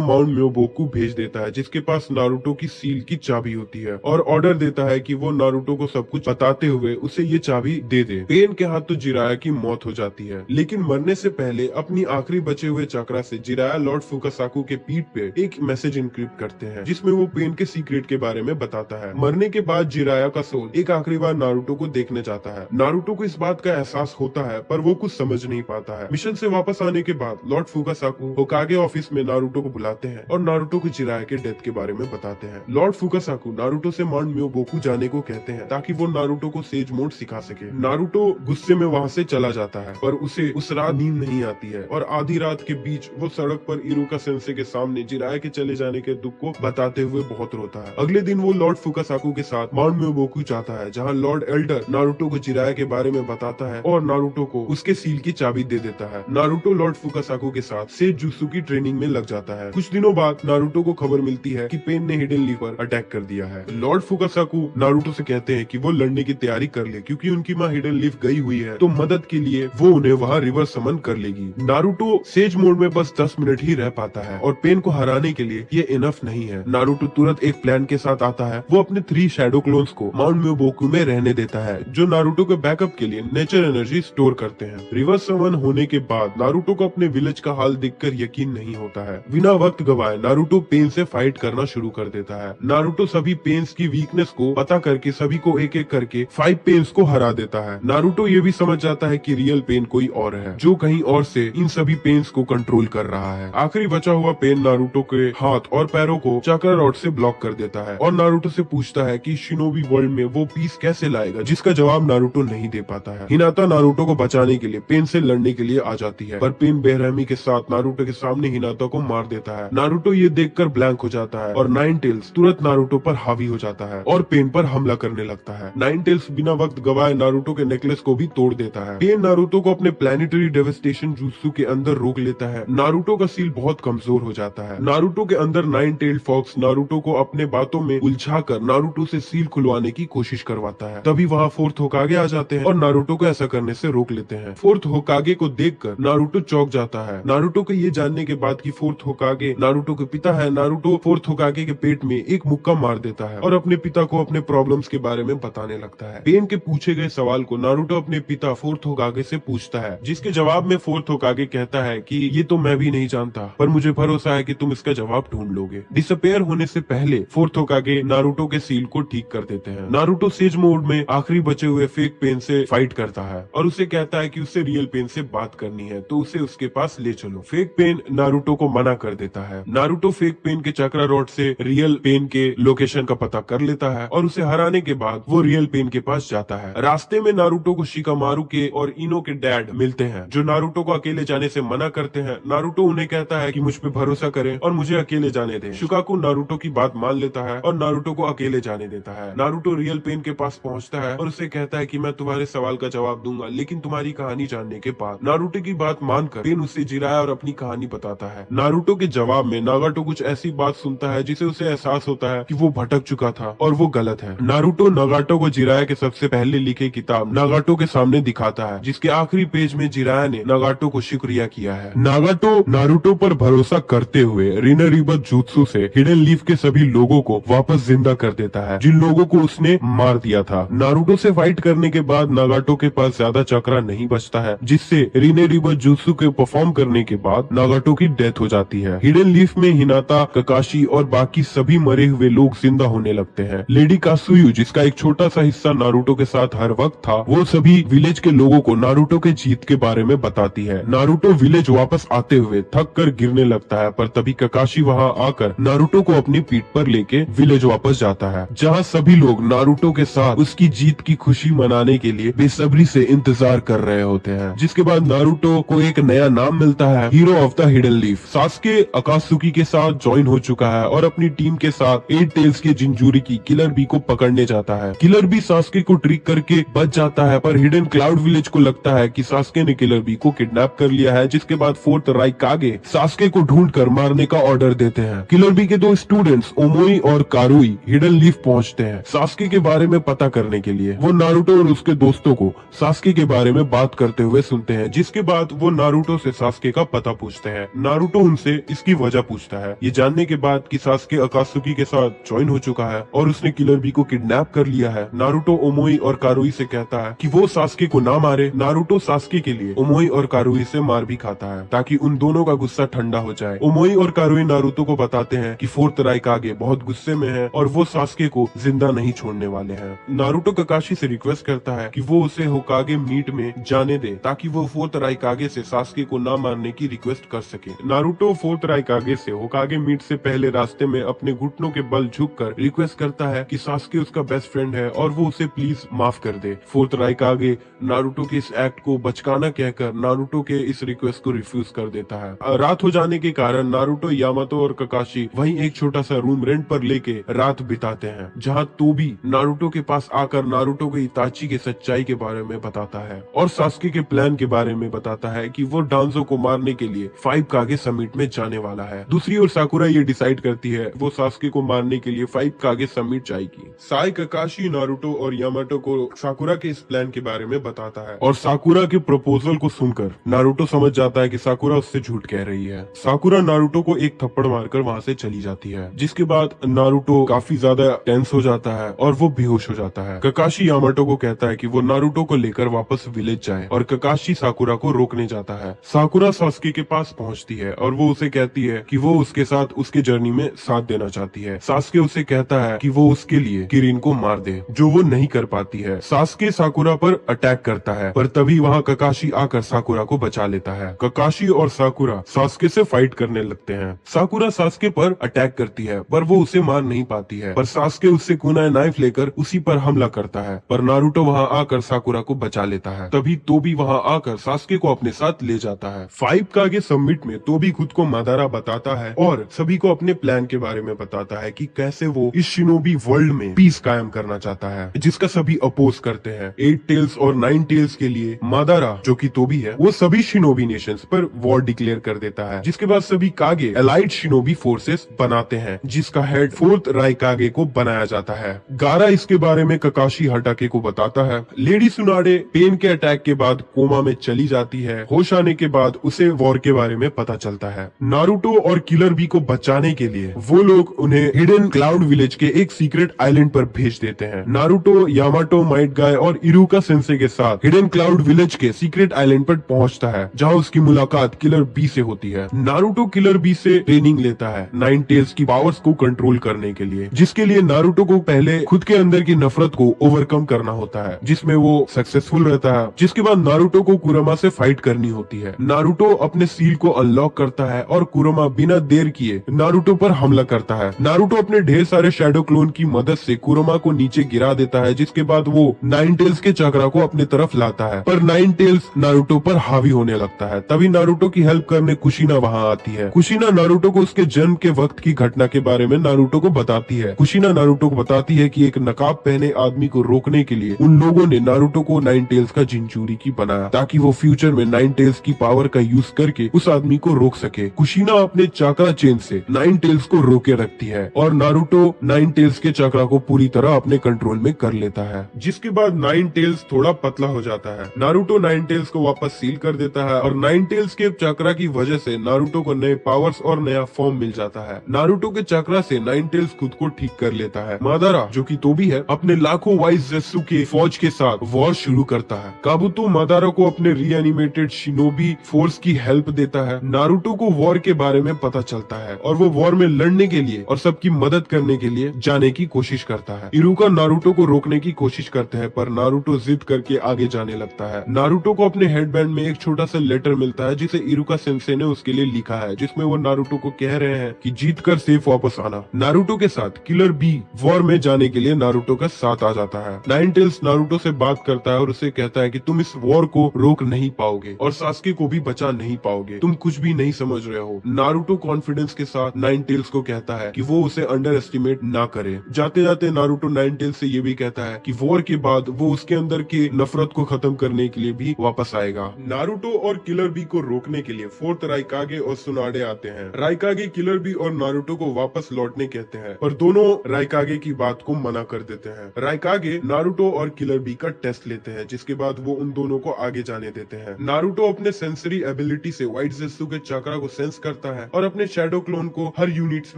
माउंट म्योबोकू भेज देता है, जिसके पास नारुतो की सील की चाबी होती है, और ऑर्डर देता है कि वो नारुतो को सब कुछ बताते हुए उसे ये चाबी दे दे। पेन के हाथ तो जिराया की मौत हो जाती है, लेकिन मरने से पहले अपनी आखिरी बचे हुए चक्रा से जिराया लॉर्ड फुकासाकू के पीठ पे एक मैसेज इनक्रिप्ट करते हैं, जिसमें वो पेन के सीक्रेट के बारे में बताता है। मरने के बाद जिराया का सोल एक आखिरी बार नारुतो को देखने जाता है। नारुतो को इस बात का एहसास होता है पर वो कुछ समझ नहीं पाता है। मिशन से वापस आने के बाद लॉर्ड फुकासाकु होकागे ऑफिस में नारुतो को बुलाते हैं और नारुतो को जिराया के डेथ के बारे में बताते हैं। लॉर्ड फुकासाकु नारुतो से माउंट म्योबोकू जाने को कहते हैं ताकि वो नारुतो को सेज मोड सिखा सके। नारुतो गुस्से में वहाँ से चला जाता है पर उसे उस रात नींद नहीं आती है और आधी रात के बीच वो सड़क पर इरुका सेंसे के सामने जिराया के चले जाने के दुख को बताते हुए बहुत रोता है। अगले दिन वो लॉर्ड फुकासाकु के साथ माउंट म्योबोकू जाता है जहाँ लॉर्ड एल्डर नारुतो को जिराया के बारे में बताता है और नारुतो को उसके सील की चाबी दे देता है। नारुतो लॉर्ड फुकासाकु के साथ सेज जुत्सु की ट्रेनिंग में लग जाता है। कुछ दिनों बाद नारुतो को खबर मिलती है कि पेन ने हिडन लीफ पर अटैक कर दिया है। लॉर्ड फुकासाकु नारुतो से कहते हैं कि वो लड़ने की तैयारी कर ले क्योंकि उनकी माँ हिडन लीफ गई हुई है तो मदद के लिए वो उन्हें वहाँ रिवर्स समन कर लेगी। नारुतो सेज मोड में बस 10 मिनट ही रह पाता है और पेन को हराने के लिए ये इनफ नहीं है। नारुतो तुरंत एक प्लान के साथ आता है। वो अपने 3 शैडो क्लोन्स को माउंट म्योबोकू में रहने देता है जो नारुतो के बैकअप के लिए नेचर एनर्जी स्टोर करते हैं। रिवर्स समन होने के बाद नारुतो को अपने विलेज का हाल देखकर यकीन नहीं होता है। बिना वक्त गवाए नारुतो पेन से फाइट करना शुरू कर देता है। नारुतो सभी पेन्स की वीकनेस को पता करके सभी को एक एक करके 5 पेन्स को हरा देता है। नारुतो ये भी समझ जाता है कि रियल पेन कोई और है जो कहीं और से इन सभी पेन्स को कंट्रोल कर रहा है। आखिरी बचा हुआ पेन नारुतो के हाथ और पैरों को चक्र रॉड से ब्लॉक कर देता है और नारुतो से पूछता है कि शिनोबी वर्ल्ड में वो पीस कैसे लाएगा, जिसका जवाब नारुतो नहीं दे पाता है। हिनाता नारुतो को बचाने के लिए पेन से लड़ने के लिए आ जाती है पर पेन बेरहमी के साथ नारुतो के सामने हिनाता को मार देता है। नारुतो ये देखकर ब्लैंक हो जाता है और नाइन टेल्स तुरंत नारुतो पर हावी हो जाता है और पेन पर हमला करने लगता है। नाइन टेल्स बिना वक्त गवाए नारुतो के नेकलेस को भी तोड़ देता है। पेन नारुतो को अपने प्लैनेटरी डेवस्टेशन जुत्सु के अंदर रोक लेता है। नारुतो का सील बहुत कमजोर हो जाता है। नारुतो के अंदर नाइन टेल्ड फॉक्स नारुतो को अपने बातों में उलझाकर नारुतो से सील खुलवाने की कोशिश करवाता है। तभी वहाँ फोर्थ होकागे आ जाते हैं और नारुतो को ऐसा करने से रोक लेते हैं। फोर्थ होकागे को देखकर नारुतो चौंक जाता है। नारुतो को ये जानने के बाद कि फोर्थ होकागे नारुतो के पिता है, नारुतो फोर्थ होकागे के पेट में एक मुक्का मार देता है और अपने पिता को अपने प्रॉब्लम्स के बारे में बताने लगता है। पेन के पूछे गए सवाल को नारुतो अपने पिता फोर्थ होकागे से पूछता है जिसके जवाब में फोर्थ होकागे कहता है कि ये तो मैं भी नहीं जानता पर मुझे भरोसा है कि तुम इसका जवाब ढूंढ लोगे। डिसअपेयर होने से पहले फोर्थ होकागे नारुतो के सील को ठीक कर देते हैं। नारुतो सेज मोड में आखिरी बचे हुए फेक पेन से फाइट करता है और उसे कहता है कि उसे रियल पेन से बात करनी है तो उसे उसके पास ले चलो। फेक पेन नारुतो को मना कर देता है। नारुतो फेक पेन के चक्रा रॉड से रियल पेन के लोकेशन का पता कर लेता है और उसे हराने के बाद वो रियल पेन के पास जाता है। रास्ते में नारुतो को शिकामारू के और इनो के डैड मिलते हैं जो नारुतो को अकेले जाने से मना करते हैं। नारुतो उन्हें कहता है कि मुझ पे भरोसा करें और मुझे अकेले जाने दें। शिकाकू नारुतो की बात मान लेता है और नारुतो को अकेले जाने देता है। नारुतो रियल पेन के पास पहुंचता है और उसे कहता है कि मैं तुम्हारे सवाल का जवाब दूंगा लेकिन तुम्हारी कहानी जानने के बाद। नारुतो की बात मानकर पेन उसे जिराया और अपनी कहानी बताता है। नारुतो के जवाब में नागाटो कुछ ऐसी बात सुनता है जिसे उसे एहसास होता है कि वो भटक चुका था और वो गलत है। नारुतो नागाटो को जिराया के सबसे पहले लिखे किताब नागाटो के सामने दिखाता है जिसके आखिरी पेज में जिराया ने नागाटो को शुक्रिया किया है। नागाटो नारुतो पर भरोसा करते हुए रिनरिबत जुत्सु से हिडन लीफ के सभी लोगों को वापस जिंदा कर देता है जिन लोगों को उसने मार दिया था। नारुतो से फाइट करने के बाद नागाटो के पास ज्यादा चक्रा नहीं बचता है जिससे रिनरिबत जुत्सु के परफॉर्म करने के बाद नागाटो की डेथ हो जाती है। हिडन लीफ में हिनाता, ककाशी और बाकी सभी मरे हुए लोग जिंदा होने लगते हैं। लेडी कासुयु जिसका एक छोटा सा हिस्सा नारुतो के साथ हर वक्त था वो सभी विलेज के लोगों को नारुतो के जीत के बारे में बताती है। नारुतो विलेज वापस आते हुए थक कर गिरने लगता है पर तभी ककाशी वहाँ आकर नारुतो को अपनी पीठ पर लेके विलेज वापस जाता है जहाँ सभी लोग नारुतो के साथ उसकी जीत की खुशी मनाने के लिए बेसब्री से इंतजार कर रहे होते हैं। जिसके बाद नारुतो को एक नया नाम मिलता है, hero of the hidden leaf. Sasuke अकात्सुकी के साथ ज्वाइन हो चुका है और अपनी टीम के साथ 8 टेल्स के जिंजूरिकी किलर बी को पकड़ने जाता है। किलर बी सास्के को ट्रिक करके बच जाता है पर हिडन क्लाउड विलेज को लगता है कि सास्के ने किलर बी को किडनैप कर लिया है। जिसके बाद फोर्थ राइकागे सास्के को ढूंढकर मारने का ऑर्डर देते हैं। किलर बी के 2 स्टूडेंट्स ओमोई और कारुई हिडन लीफ पहुंचते हैं सास्के के बारे में पता करने के लिए। वो नारुतो और उसके दोस्तों को सास्के के बारे में बात करते हुए सुनते हैं। जिसके बाद वो नारुतो से सास्के का पता पूछते हैं। नारुतो उनसे इसकी वजह पूछता है। ये जानने के बाद कि सास्के अकात्सुकी के साथ ज्वाइन हो चुका है और उसने किलर बी को किडनैप कर लिया है, नारुतो ओमोई और कारुई से कहता है कि वो सास्के को ना मारे। नारुतो सास्के के लिए ओमोई और कारुई से मार भी खाता है ताकि उन दोनों का गुस्सा ठंडा हो जाए। ओमोई और कारुई नारुतो को बताते हैं कि फोर्थ राइकागे बहुत गुस्से में है और वो सास्के को जिंदा नहीं छोड़ने वाले हैं। नारुतो ककाशी से रिक्वेस्ट करता है कि वो उसे होकागे मीट में जाने दे ताकि वो फोर्थ राइकागे से सास्के को ना मारने की रिक्वेस्ट कर सके। नारुतो फोर्थ राइकागे से होकागे मीट से पहले रास्ते में अपने घुटनों के बल झुककर रिक्वेस्ट करता है कि सास्के उसका बेस्ट फ्रेंड है और वो उसे प्लीज माफ कर दे। फोर्थ राइकागे नारुतो के इस एक्ट को बचकाना कहकर नारुतो के इस रिक्वेस्ट को रिफ्यूज कर देता है। रात हो जाने के कारण नारुतो, यामातो और ककाशी वहीं एक छोटा सा रूम रेंट पर लेके रात बिताते हैं, जहाँ तोबी नारुतो के पास आकर नारुतो को इताची के सच्चाई के बारे में बताता है और सास्के के प्लान के बारे में बताता है कि वो डांजो को मारने के लिए 5 कागे समिट में जाने वाला है। दूसरी ओर साकुरा ये डिसाइड करती है वो सास्के को मारने के लिए 5 कागे समिट जाएगी। साई, ककाशी, नारुतो और यामातो को साकुरा के इस प्लान के बारे में बताता है और साकुरा के प्रपोजल को सुनकर नारुतो समझ जाता है कि साकुरा उससे झूठ कह रही है। साकुरा नारुतो को एक थप्पड़ मारकर वहाँ से चली जाती है, जिसके बाद नारुतो काफी ज्यादा टेंस हो जाता है और वो बेहोश हो जाता है। ककाशी यामातो को कहता है कि वो नारुतो को लेकर वापस विलेज जाए और ककाशी साकुरा को रोकने जाता है। साकुरा सास्के के पास पहुंचती है और वो उसे कहती है कि वो उसके साथ उसके जर्नी में साथ देना चाहती है। सास्के उसे कहता है कि वो उसके लिए किरिन को मार दे, जो वो नहीं कर पाती है। सास्के साकुरा पर अटैक करता है, पर तभी वहाँ ककाशी आकर साकुरा को बचा लेता है। ककाशी और साकुरा सास्के से फाइट करने लगते हैं। साकुरा सास्के पर अटैक करती है, पर वो उसे मार नहीं पाती है, पर सास्के उससे कुनाए नाइफ लेकर उसी पर हमला करता है, पर नारुतो वहाँ आकर साकुरा को बचा लेता है। तभी तोबी वहाँ आकर सास्के को अपने साथ ले जाता है। 5 कागे समिट में तोबी खुद को मादारा बताता है और सभी को अपने प्लान के बारे में बताता है कि कैसे वो इस शिनोबी वर्ल्ड में पीस कायम करना चाहता है, जिसका सभी अपोज करते हैं। 8 टेल्स और 9 टेल्स के लिए मादारा, जो कि तोबी है, वो सभी शिनोबी नेशंस पर वॉर डिक्लेयर कर देता है, जिसके बाद सभी कागे एलाइड शिनोबी फोर्सेस बनाते हैं, जिसका हेड फोर्थ राइकागे को बनाया जाता है। गारा इसके बारे में ककाशी हटाके को बताता है। लेडी सुनाडे पेन के अटैक के बाद कोमा में चली जाती है। होश आने के बाद उसे वॉर के बारे में पता चलता है। नारुतो और किलर बी को बचाने के लिए वो लोग उन्हें हिडन क्लाउड विलेज के एक सीक्रेट आइलैंड पर भेज देते हैं। नारुतो, यामाटो, माइट गाय और इरुका सेंसे के साथ हिडन क्लाउड विलेज के सीक्रेट आइलैंड पर पहुंचता है, जहां उसकी मुलाकात किलर बी से होती है। नारुतो किलर बी से ट्रेनिंग लेता है 9 टेल्स की पावर्स को कंट्रोल करने के लिए, जिसके लिए नारुतो को पहले खुद के अंदर की नफरत को ओवरकम करना होता है, जिसमें वो सक्सेसफुल रहता है। जिसके बाद नारुतो को कुरमा से फाइट करनी होती है। नारुतो अपने सील को अनलॉक करता है और कुरमा बिना देर किए नारुतो पर हमला करता है। नारुतो अपने ढेर सारे शैडो क्लोन की मदद से कुरमा को नीचे गिरा देता है, जिसके बाद वो 9 टेल्स के चक्रा को अपने तरफ लाता है, पर 9 टेल्स नारुतो पर हावी होने लगता है। तभी नारुतो की हेल्प करने कुशिना वहाँ आती है। कुशिना नारुतो को उसके जन्म के वक्त की घटना के बारे में नारुतो को बताती है। कुशिना नारुतो को बताती है कि एक नकाब पहने आदमी को रोकने के लिए उन लोगों ने नारुतो को 9 टेल्स का जिंचूरी बनाया, ताकि वो फ्यूचर में 9 टेल्स की पावर का यूज करके उस आदमी को रोक सके। कुशिना अपने चाकरा चेन से 9 टेल्स को रोके रखती है और नारुतो 9 टेल्स के चक्रा को पूरी तरह अपने कंट्रोल में कर लेता है, जिसके बाद 9 टेल्स थोड़ा पतला हो जाता है। नारुतो 9 टेल्स को वापस सील कर देता है और 9 टेल्स के चक्रा की वजह से नारुतो को नए पावर्स और नया फॉर्म मिल जाता है। नारुतो के चक्रा से 9 टेल्स खुद को ठीक कर लेता है। मादारा, जो कि तोबी है, अपने लाखों वाइस जेत्सु के फौज के साथ वॉर शुरू करता है। काबुतो मादारा को अपने रीएनिमेटेड शिनोबी फोर्स की हेल्प देता है। नारुतो को वॉर के बारे में पता चलता है और वो वॉर में लड़ने के लिए और सबकी मदद करने के लिए जाने की कोशिश करता है। इरुका नारुतो को रोकने की कोशिश करते हैं, पर नारुतो जिद करके आगे जाने लगता है। नारुतो को अपने हेडबैंड में एक छोटा सा लेटर मिलता है, जिसे इरुका सेंसे ने उसके लिए लिखा है, जिसमें वो नारुतो को कह रहे हैं कि जीत कर सेफ वापस आना। नारुतो के साथ किलर बी वॉर में जाने के लिए नारुतो का साथ आ जाता है। 9 टेल्स नारुतो से बात करता है और उसे कहता है कि तुम इस वॉर को रोक नहीं पाओगे और सास्के को भी बचा नहीं पाओगे, तुम कुछ भी नहीं समझ रहे हो। नारुतो कॉन्फिडेंस के साथ 9 टेल्स को कहता है कि वो उसे अंडर एस्टिमेट ना करे। जाते जाते नारुतो 9 टेल्स से ये भी कहता है कि वॉर के बाद वो उसके अंदर की नफरत को खत्म करने के लिए भी वापस आएगा। नारुतो और किलर बी को रोकने के लिए फोर्थ राइकागे और सुनाडे आते हैं। राइकागे किलर बी और नारुतो को वापस लौटने कहते हैं, पर दोनों राइकागे की बात को मना कर देते हैं। राइकागे नारुतो और किलर बी का टेस्ट लेते हैं, जिसके बाद वो उन दोनों को आगे जाने देते हैं। नारुतो अपने सेंसरी एबिलिटी से व्हाइट जेत्सु के चक्रा को सेंस करता है और अपने शैडो क्लोन को हर यूनिट्स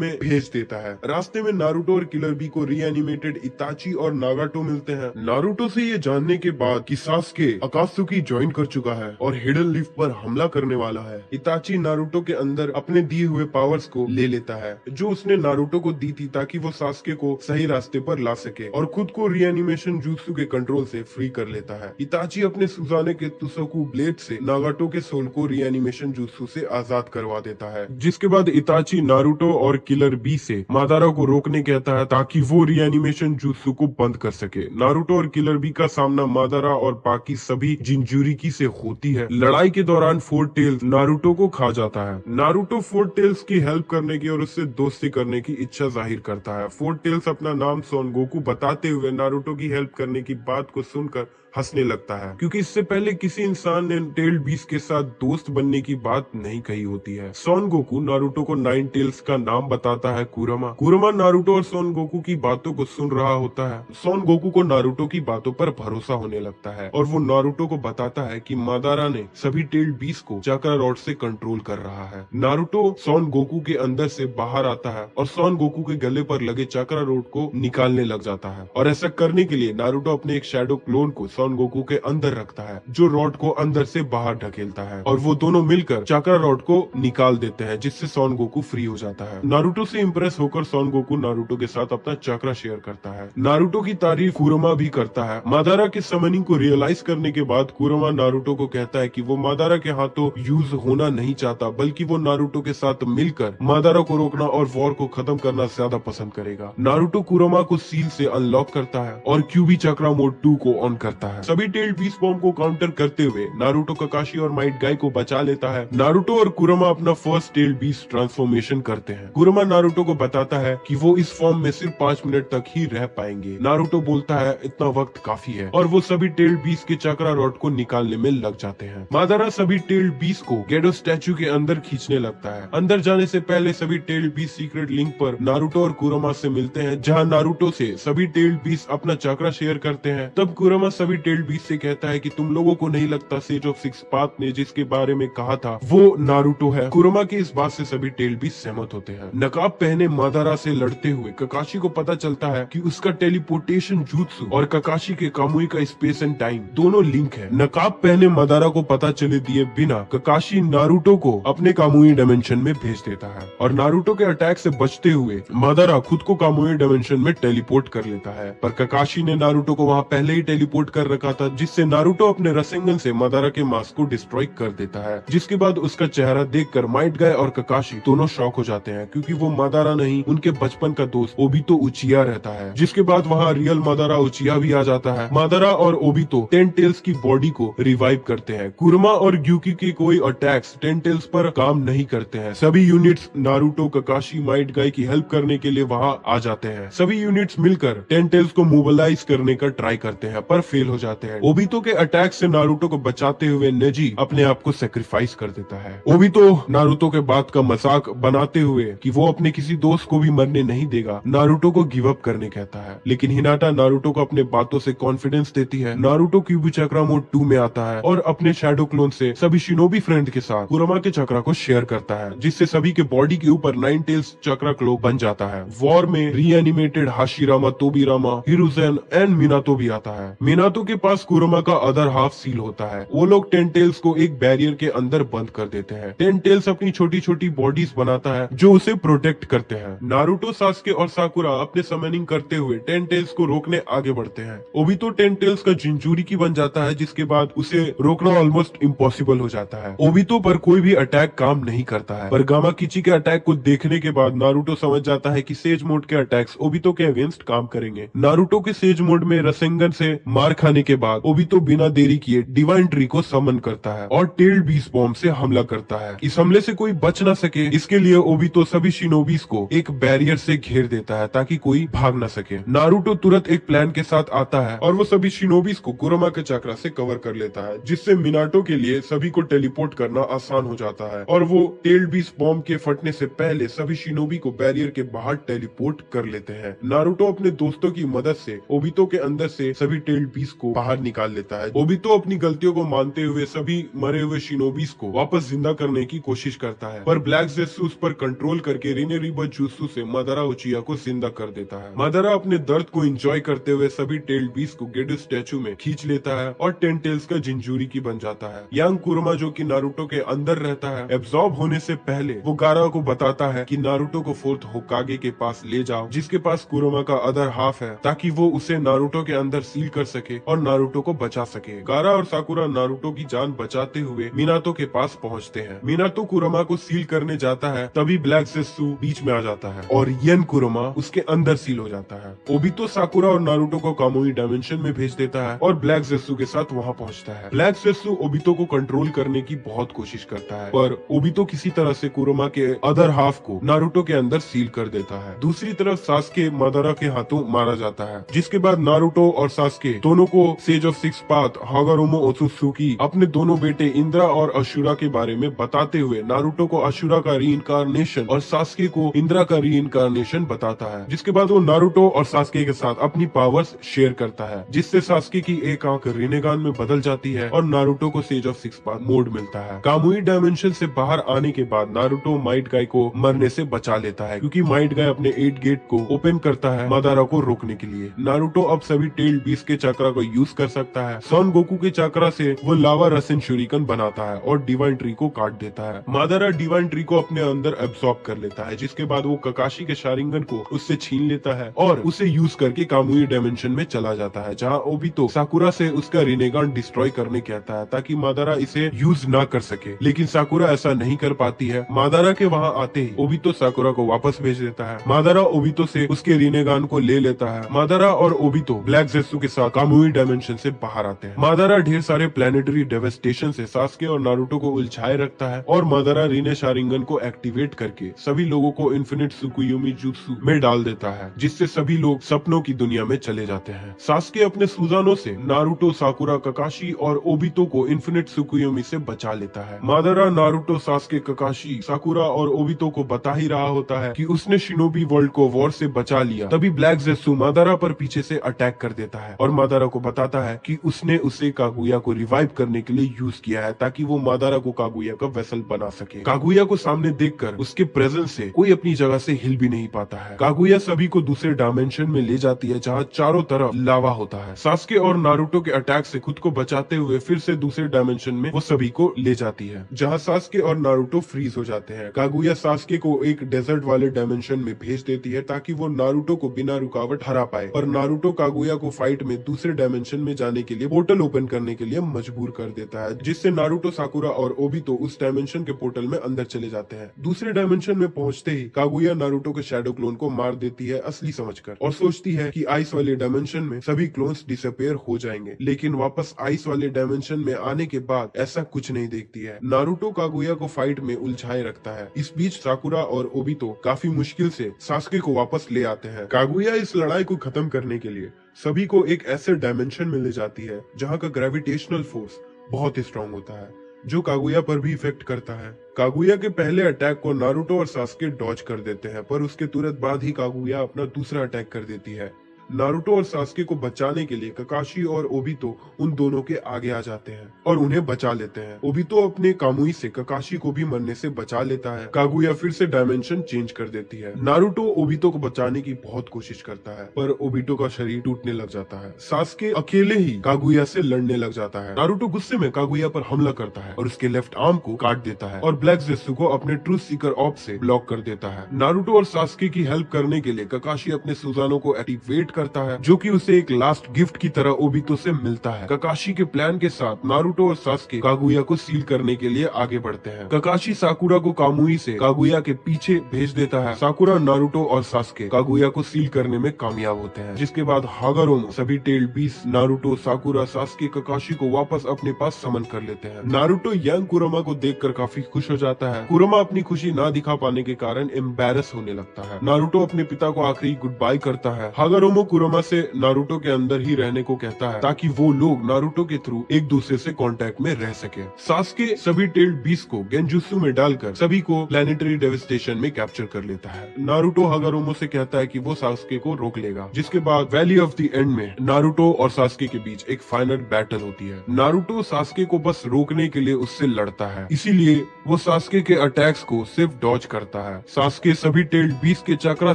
में भेज देता है। रास्ते में नारुतो और किलर बी को रीएनिमेटेड इताची और नागाटो मिलते हैं। नारुतो से ये जानने के बाद कि सास्के अकात्सुकी ज्वाइन कर चुका है और हिडन लिफ्ट पर हमला करने वाला है, इताची नारुतो के अंदर अपने दिए हुए पावर्स को ले लेता है, जो उसने नारुतो को दी थी, ताकि वो सास्के को सही रास्ते पर ला सके और खुद को रीएनिमेशन jutsu के कंट्रोल से फ्री कर ले लेता है। इताची अपने सुजाने के तुसोकू ब्लेड से नागाटो के सोल को रिएनिमेशन जुत्सु से आजाद करवा देता है, जिसके बाद इताची नारुतो और किलर बी से मादारा को रोकने कहता है ताकि वो रिएनिमेशन जुत्सु को बंद कर सके। नारुतो और किलर बी का सामना मादारा और बाकी सभी जिंजुरिकी से होती है। लड़ाई के दौरान फोर टेल्स नारुतो को खा जाता है। नारुतो फोर टेल्स की हेल्प करने की और उससे दोस्ती करने की इच्छा जाहिर करता है। फोर टेल्स अपना नाम सोन गोकू बताते हुए नारुतो की हेल्प करने की बात को सुनकर हंसने लगता है, क्योंकि इससे पहले किसी इंसान ने टेल्ड बीस्ट के साथ दोस्त बनने की बात नहीं कही होती है। सोन गोकू नारुतो को नाइन टेल्स का नाम बताता है कुरमा नारुतो और सोन गोकू की बातों को सुन रहा होता है। सोन गोकू को नारुतो की बातों पर भरोसा होने लगता है और वो नारुतो को बताता है कि मादारा ने सभी टेल्ड बीस्ट को चाक्रा रॉड से कंट्रोल कर रहा है। नारुतो सोन गोकू के अंदर से बाहर आता है और सोन गोकू के गले पर लगे चाक्रा रॉड को निकालने लग जाता है, और ऐसा करने के लिए नारुतो अपने एक शैडो क्लोन को सोन गोकू के अंदर रखता है, जो रॉड को अंदर से बाहर ढकेलता है, और वो दोनों मिलकर चाक्रा रॉड को निकाल देते हैं, जिससे सोन गोकू फ्री हो जाता है। नारुतो से इम्प्रेस होकर सोन गोकू नारुतो के साथ अपना चाक्रा शेयर करता है। नारुतो की तारीफ कुरमा भी करता है। मादारा के समनिंग को रियलाइज करने के बाद कुरमा नारुतो को कहता है कि वो मादारा के हाथों यूज होना नहीं चाहता, बल्कि वो नारुतो के साथ मिलकर मादारा को रोकना और वॉर को खत्म करना ज्यादा पसंद करेगा। नारुतो कुरमा को सील से अनलॉक करता है और क्यूबी चक्रा मोड 2 को ऑन करता है। सभी टेल्ड बीस्ट बॉम्ब को काउंटर करते हुए नारुतो ककाशी और माइट गाय को बचा लेता है। नारुतो और कुरमा अपना फर्स्ट टेल्ड बीस्ट ट्रांसफॉर्मेशन करते हैं। कुरमा नारुतो को बताता है कि वो इस फॉर्म में सिर्फ 5 मिनट तक ही रह पाएंगे। नारुतो बोलता है इतना वक्त काफी है, और वो सभी टेल्ड बीस्ट के चक्रा रॉड को निकालने में लग जाते हैं। मादारा सभी टेल्ड बीस्ट को गेडो स्टैचू के अंदर खींचने लगता है। अंदर जाने से पहले सभी टेल्ड बीस्ट सीक्रेट लिंक पर नारुतो और कुरमा से मिलते हैं, जहाँ नारुतो से सभी टेल्ड बीस्ट अपना चक्रा शेयर करते हैं। तब कुरमा सभी टेल्ड बीस्ट से कहता है कि तुम लोगों को नहीं लगता सेज ऑफ सिक्स पाथ ने जिसके बारे में कहा था वो नारुतो है। कुरमा की इस बात से सभी टेल्ड बीस्ट सहमत होते हैं। नकाब पहने मादारा से लड़ते हुए ककाशी को पता चलता है कि उसका टेलीपोर्टेशन जुत्सु और ककाशी के कामुई का स्पेस एंड टाइम दोनों लिंक है। नकाब पहने मादारा को पता चले दिए बिना ककाशी नारुतो को अपने कामुई डायमेंशन में भेज देता है, और नारुतो के अटैक से बचते हुए मादारा खुद को कामुई डायमेंशन में टेलीपोर्ट कर लेता है। पर ककाशी ने नारुतो को वहाँ पहले ही टेलीपोर्ट कर रखा था, जिससे नारुतो अपने रसेंगन से मादारा के मास्क को डिस्ट्रॉय कर देता है। जिसके बाद उसका चेहरा देखकर माइट गाय और ककाशी दोनों शॉक हो जाते हैं, क्योंकि वो मादारा नहीं उनके बचपन का दोस्त ओबितो उचिया रहता है। जिसके बाद वहाँ रियल मादारा उचिया भी आ जाता है। मादारा और ओबितो 10 टेल्स की बॉडी को रिवाइव करते हैं। कुरमा और ग्यूकी के कोई अटैक्स 10 टेल्स पर काम नहीं करते हैं। सभी यूनिट्स नारुतो ककाशी माइट गाय की हेल्प करने के लिए वहाँ आ जाते हैं। सभी यूनिट्स मिलकर 10 टेल्स को मोबिलाइज करने का ट्राई करते हैं, पर फेल हो जाते हैं। ओबितो के अटैक से नारुतो को बचाते हुए नेजी अपने आप को सेक्रीफाइस कर देता है। ओबितो नारुतो के बात का मजाक बनाते हुए कि वो अपने किसी दोस्त को भी मरने नहीं देगा, नारुतो को गिव अप करने कहता है। लेकिन हिनाटा नारुतो को अपने बातों से कॉन्फिडेंस देती है। नारुतो क्यूबी चक्रा मोड 2 में आता है और अपने शैडो क्लोन से सभी शिनोबी फ्रेंड के साथ कुरमा के चक्रा को शेयर करता है, जिससे सभी के बॉडी के ऊपर 9 टेल्स चक्रा क्लो बन जाता है। वॉर में रीएनिमेटेड हाशिरामा, तोबिरामा, हिरुजेन एंड मिनातो भी आता है। मिनातो के पास कुरमा का अदर हाफ सील होता है। वो लोग 10 टेल्स को एक बैरियर के अंदर बंद कर देते हैं। 10 टेल्स अपनी छोटी छोटी बॉडीज बनाता है जो उसे प्रोटेक्ट करते हैं। नारुतो, सास्के और साकुरा अपने समनिंग करते हुए 10 टेल्स को रोकने आगे बढ़ते हैं। ओबितो 10 टेल्स का जिंचुरिकी बन जाता है, जिसके बाद उसे रोकना ऑलमोस्ट इम्पॉसिबल हो जाता है। ओबितो पर कोई भी अटैक काम नहीं करता है, पर गामा किची के अटैक को देखने के बाद नारुतो समझ जाता है कि सेज मोड के अटैक्स ओबितो के अगेंस्ट काम करेंगे। नारुतो के सेज मोड में रसेंगन से मार खाने के बाद ओबितो बिना देरी किए डिवाइन ट्री को समन करता है और टेल्ड बीस्ट बॉम्ब से हमला करता है। इस हमले से कोई बच ना सके, इसके लिए ओबितो सभी शिनोबीज को एक बैरियर से घेर देता है ताकि कोई भाग ना सके। नारुतो तुरंत एक प्लान के साथ आता है और वो सभी शिनोबीज को कुरमा के चक्रा से कवर कर लेता है, जिससे मिनाटो के लिए सभी को टेलीपोर्ट करना आसान हो जाता है, और वो टेल्ड बीस्ट बॉम्ब के फटने से पहले सभी शिनोबी को बैरियर के बाहर टेलीपोर्ट कर लेते हैं। नारुतो अपने दोस्तों की मदद से ओबितो के अंदर से सभी टेल्ड बीस्ट को बाहर निकाल लेता है। ओबितो अपनी गलतियों को मानते हुए सभी मरे हुए शिनोबीज को वापस जिंदा करने की कोशिश करता है, पर ब्लैक जेत्सु उस पर कंट्रोल करके रिनेरिबा जुत्सु से मादारा उचिया को जिंदा कर देता है। मादारा अपने दर्द को एंजॉय करते हुए सभी टेल्ड बीस्ट को गेडो स्टैचू में खींच लेता है और 10 टेल्स का जिंजुरिकी बन जाता है। यंग कुरमा, जो कि नारुतो के अंदर रहता है, एब्जॉर्ब होने से पहले वो गारा को बताता है कि नारुतो को फोर्थ होकागे के पास ले जाओ, जिसके पास कुरमा का अदर हाफ है, ताकि वो उसे नारुतो के अंदर सील कर सके और नारुतो को बचा सके। गारा और साकुरा नारुतो की जान बचाते हुए मिनातो के पास पहुंचते हैं। मिनातो कुरोमा को सील करने जाता है, तभी ब्लैक ज़ेत्सु बीच में आ जाता है और येन कुरोमा उसके अंदर सील हो जाता है। ओबितो साकुरा और नारुतो को कामुई डायमेंशन में भेज देता है और ब्लैक ज़ेत्सु के साथ वहां पहुंचता है। ब्लैक ज़ेत्सु ओबितो को कंट्रोल करने की बहुत कोशिश करता है, पर ओबितो किसी तरह से कुरोमा के अदर हाफ को नारुतो के अंदर सील कर देता है। दूसरी तरफ सास्के मादारा के हाथों मारा जाता है, जिसके बाद नारुतो और सास्के दोनों को sage of six path Hagoromo ओत्सुत्सुकी अपने दोनों बेटे इंद्रा और अशुरा के बारे में बताते हुए नारुतो को अशुरा का रीइंकार्नेशन और सास्के को इंद्रा का रीइंकार्नेशन बताता है। जिसके बाद वो नारुतो और सास्के के साथ अपनी पावर्स शेयर करता है, जिससे सास्के की एक आंख रिनेगान में बदल जाती है और नारुतो को sage of six path mode मिलता है। कामुई डायमेंशन से बाहर आने के बाद नारुतो माइट गाय को मरने से बचा लेता है, क्योंकि माइट गाय अपने 8 गेट को ओपन करता है मादारा को रोकने के लिए। नारुतो अब सभी टेल्ड बीस्ट के चक्रा को यूज कर सकता है। सन गोकू के चक्रा से वो लावा रसेन शुरिकन बनाता है और डिवाइन ट्री को काट देता है। मादारा डिवाइन ट्री को अपने अंदर एब्सॉर्ब कर लेता है, जिसके बाद वो ककाशी के शारिंगन को उससे छीन लेता है और उसे यूज करके कामुई डायमेंशन में चला जाता है, जहाँ ओबितो साकुरा से उसका रिनेगान डिस्ट्रॉय करने कहता है ताकि मादारा इसे यूज ना कर सके, लेकिन साकुरा ऐसा नहीं कर पाती है। मादारा के वहाँ आते ही ओबितो साकुरा को वापस भेज देता है। मादारा ओबितो से उसके रिनेगान को ले लेता है। मादारा और ओबितो ब्लैक ज़ेत्सु के साथ कामुई डायमेंशन से बाहर आते हैं। मादारा ढेर सारे प्लेनेटरी डेवेस्टेशन से सास्के और नारुतो को उलझाए रखता है और मादारा रीने शारिंगन को एक्टिवेट करके सभी लोगों को इन्फिनिट सुकुयोमी जुत्सु में डाल देता है, जिससे सभी लोग सपनों की दुनिया में चले जाते हैं। सास्के अपने सुजानों से नारुतो, साकुरा, ककाशी और ओबितो को इन्फिनिट सुकुयोमी से बचा लेता है। मादारा नारुतो, सास्के, ककाशी, साकुरा और ओबितो को बता ही रहा होता है कि उसने शिनोबी वर्ल्ड को वॉर से बचा लिया, तभी ब्लैक ज़ेत्सु मादारा पर पीछे से अटैक कर देता है और मादारा को बताता है कि उसने उसे कागुया को रिवाइव करने के लिए यूज किया है ताकि वो मादारा को कागुया का वेसल बना सके। कागुया को सामने देखकर उसके प्रेजेंस से कोई अपनी जगह से हिल भी नहीं पाता है। कागुया सभी को दूसरे डायमेंशन में ले जाती है, जहाँ चारों तरफ लावा होता है। सास्के और नारुतो के अटैक से खुद को बचाते हुए फिर से दूसरे डायमेंशन में वो सभी को ले जाती है, जहाँ सास्के और नारुतो फ्रीज हो जाते हैं। कागुया सास्के को एक डेजर्ट वाले डायमेंशन में भेज देती है ताकि वो नारुतो को बिना रुकावट हरा पाए, और नारुतो कागुया को फाइट में दूसरे डायमेंशन में जाने के लिए पोर्टल ओपन करने के लिए मजबूर कर देता है, जिससे नारुतो, साकुरा और ओबितो उस डायमेंशन के पोर्टल में अंदर चले जाते हैं। दूसरे डायमेंशन में पहुंचते ही कागुया नारुतो के शैडो क्लोन को मार देती है असली समझकर, और सोचती है कि आइस वाले डायमेंशन में सभी क्लोन्स डिसअपेयर हो जाएंगे, लेकिन वापस आइस वाले डायमेंशन में आने के बाद ऐसा कुछ नहीं देखती है। नारुतो कागुया को फाइट में उलझाए रखता है। इस बीच साकुरा और ओबितो काफी मुश्किल से सास्के को वापस ले आते हैं। कागुया इस लड़ाई को खत्म करने के लिए सभी को एक ऐसे डायमेंशन में ले जाती है जहाँ का ग्रेविटेशनल फोर्स बहुत ही स्ट्रांग होता है, जो कागुया पर भी इफेक्ट करता है। कागुया के पहले अटैक को नारुतो और सास्के डॉज कर देते हैं, पर उसके तुरंत बाद ही कागुया अपना दूसरा अटैक कर देती है। नारुतो और सास्के को बचाने के लिए ककाशी और ओबितो उन दोनों के आगे आ जाते हैं और उन्हें बचा लेते हैं। ओबितो अपने कामुई से ककाशी को भी मरने से बचा लेता है। कागुया फिर से डायमेंशन चेंज कर देती है। नारुतो ओबितो को बचाने की बहुत कोशिश करता है, पर ओबितो का शरीर टूटने लग जाता है। सास्के अकेले ही कागुया से लड़ने लग जाता है। नारुतो गुस्से में कागुया पर हमला करता है और उसके लेफ्ट आर्म को काट देता है और ब्लैक ज़ेत्सु को अपने ट्रूथ सीकर ऑफ से ब्लॉक कर देता है। नारुतो और सास्के की हेल्प करने के लिए ककाशी अपने सुजानो को एक्टिवेट करता है, जो कि उसे एक लास्ट गिफ्ट की तरह ओबितो से मिलता है। ककाशी के प्लान के साथ नारुतो और सास्के कागुया को सील करने के लिए आगे बढ़ते हैं। ककाशी साकुरा को कामुई से कागुया के पीछे भेज देता है। साकुरा, नारुतो और सास्के कागुया को सील करने में कामयाब होते हैं, जिसके बाद हागारोमो सभी tailed beast Naruto, Sakura, Sasuke, Kakashi को वापस अपने पास समन कर लेते हैं। नारुतो यंग कुरोमा को देखकर काफी खुश हो जाता है। कुरोमा अपनी खुशी ना दिखा पाने के कारण एम्बैरस होने लगता है। नारुतो अपने पिता को आखिरी गुड बाय करता है। हागारोमो कुरोमा से नारुतो के अंदर ही रहने को कहता है ताकि वो लोग नारुतो के थ्रू एक दूसरे से कांटेक्ट में रह सके। सास्के सभी टेल्ड बीस्ट को गेंजुत्सु में डालकर सभी को प्लैनेटरी डेविस्टेशन में कैप्चर कर लेता है। नारुतो हागारोमो से कहता है कि वो सास्के को रोक लेगा, जिसके बाद वैली ऑफ द एंड में नारुतो और सास्के के बीच एक फाइनल बैटल होती है। नारुतो सास्के को बस रोकने के लिए उससे लड़ता है, इसीलिए वो सास्के के अटैक्स को सिर्फ डॉज करता है। सास्के सभी टेल्ड बीस्ट के चक्रा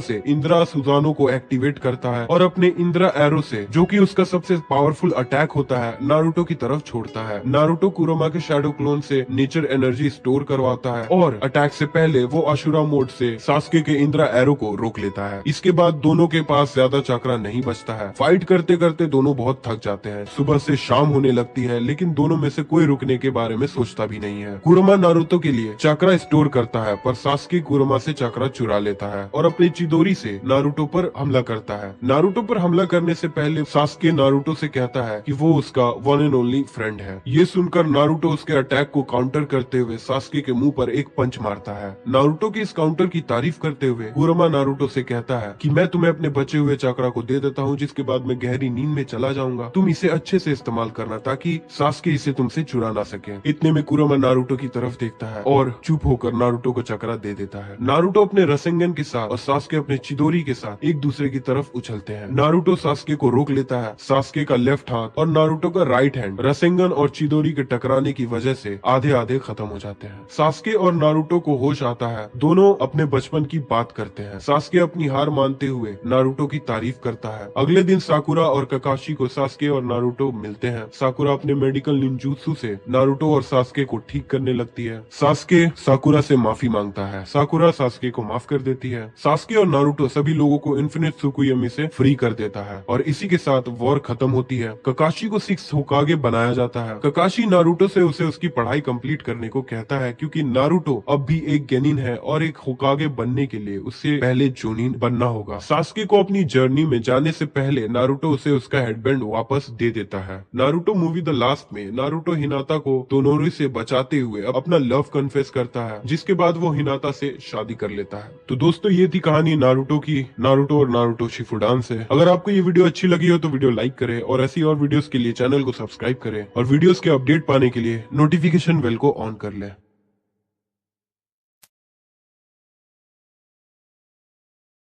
से इंद्रा सुजानो को एक्टिवेट करता है और और अपने इंद्रा एरो से, जो कि उसका सबसे पावरफुल अटैक होता है, नारुतो की तरफ छोड़ता है। नारुतो कुरोमा के शैडो क्लोन से नेचर एनर्जी स्टोर करवाता है और अटैक से पहले वो अशुरा मोड से सास्के के इंद्रा एरो को रोक लेता है। इसके बाद दोनों के पास ज्यादा चक्रा नहीं बचता है। फाइट करते करते दोनों बहुत थक जाते हैं। सुबह से शाम होने लगती है, लेकिन दोनों में से कोई रुकने के बारे में सोचता भी नहीं है। कुरोमा नारुतो के लिए चक्रा स्टोर करता है, पर सास्के कुरोमा से चक्रा चुरा लेता है और अपनी चिदोरी से नारुतो पर हमला करता है। नारुतो पर हमला करने से पहले सास्के नारुतो से कहता है कि वो उसका वन एंड ओनली फ्रेंड है। ये सुनकर नारुतो उसके अटैक को काउंटर करते हुए सास्के के मुंह पर एक पंच मारता है। नारुतो की इस काउंटर की तारीफ करते हुए कुरोमा नारुतो से कहता है कि मैं तुम्हें अपने बचे हुए चक्रा को दे देता हूँ, जिसके बाद मैं गहरी नींद में चला जाऊंगा। तुम इसे अच्छे से इस्तेमाल करना ताकि सास्के इसे तुमसे चुरा ना सके। इतने में कुरोमा नारुतो की तरफ देखता है और चुप होकर नारुतो को चक्रा दे देता है। नारुतो अपने रसेंगन के साथ और सास्के अपने चिदोरी के साथ एक दूसरे की तरफ उछलते हैं। नारुतो सास्के को रोक लेता है। सास्के का लेफ्ट हाथ और नारुतो का राइट हैंड रसेंगन और चिदोरी के टकराने की वजह से आधे आधे खत्म हो जाते हैं। सास्के और नारुतो को होश आता है। दोनों अपने बचपन की बात करते हैं। सास्के अपनी हार मानते हुए नारुतो की तारीफ करता है। अगले दिन साकुरा और ककाशी को सास्के और नारुतो मिलते हैं। साकुरा अपने मेडिकल निंजुत्सु से नारुतो और सास्के को ठीक करने लगती है। सास्के साकुरा से माफी मांगता है। साकुरा सास्के को माफ कर देती है। सास्के और नारुतो सभी लोगों को इन्फिनिट त्सुकुयोमी से फ्री कर देता है और इसी के साथ वॉर खत्म होती है। ककाशी को 6th होकागे बनाया जाता है। ककाशी नारुतो से उसे उसकी पढ़ाई कंप्लीट करने को कहता है, क्योंकि नारुतो अब भी एक गेनिन है और एक होकागे बनने के लिए उससे पहले जोनिन बनना होगा। सास्के को अपनी जर्नी में जाने से पहले नारुतो उसे उसका हेडबैंड वापस दे देता है। नारुतो मूवी द लास्ट में नारुतो हिनाता को तोनोरी से बचाते हुए अपना लव कन्फेस करता है, जिसके बाद वो हिनाता से शादी कर लेता है। तो दोस्तों ये थी कहानी नारुतो की, नारुतो और नारुतो शिपुडान से। अगर आपको ये वीडियो अच्छी लगी हो तो वीडियो लाइक करें और ऐसी और वीडियोस के लिए चैनल को सब्सक्राइब करें और वीडियोस के अपडेट पाने के लिए नोटिफिकेशन बेल को ऑन कर लें।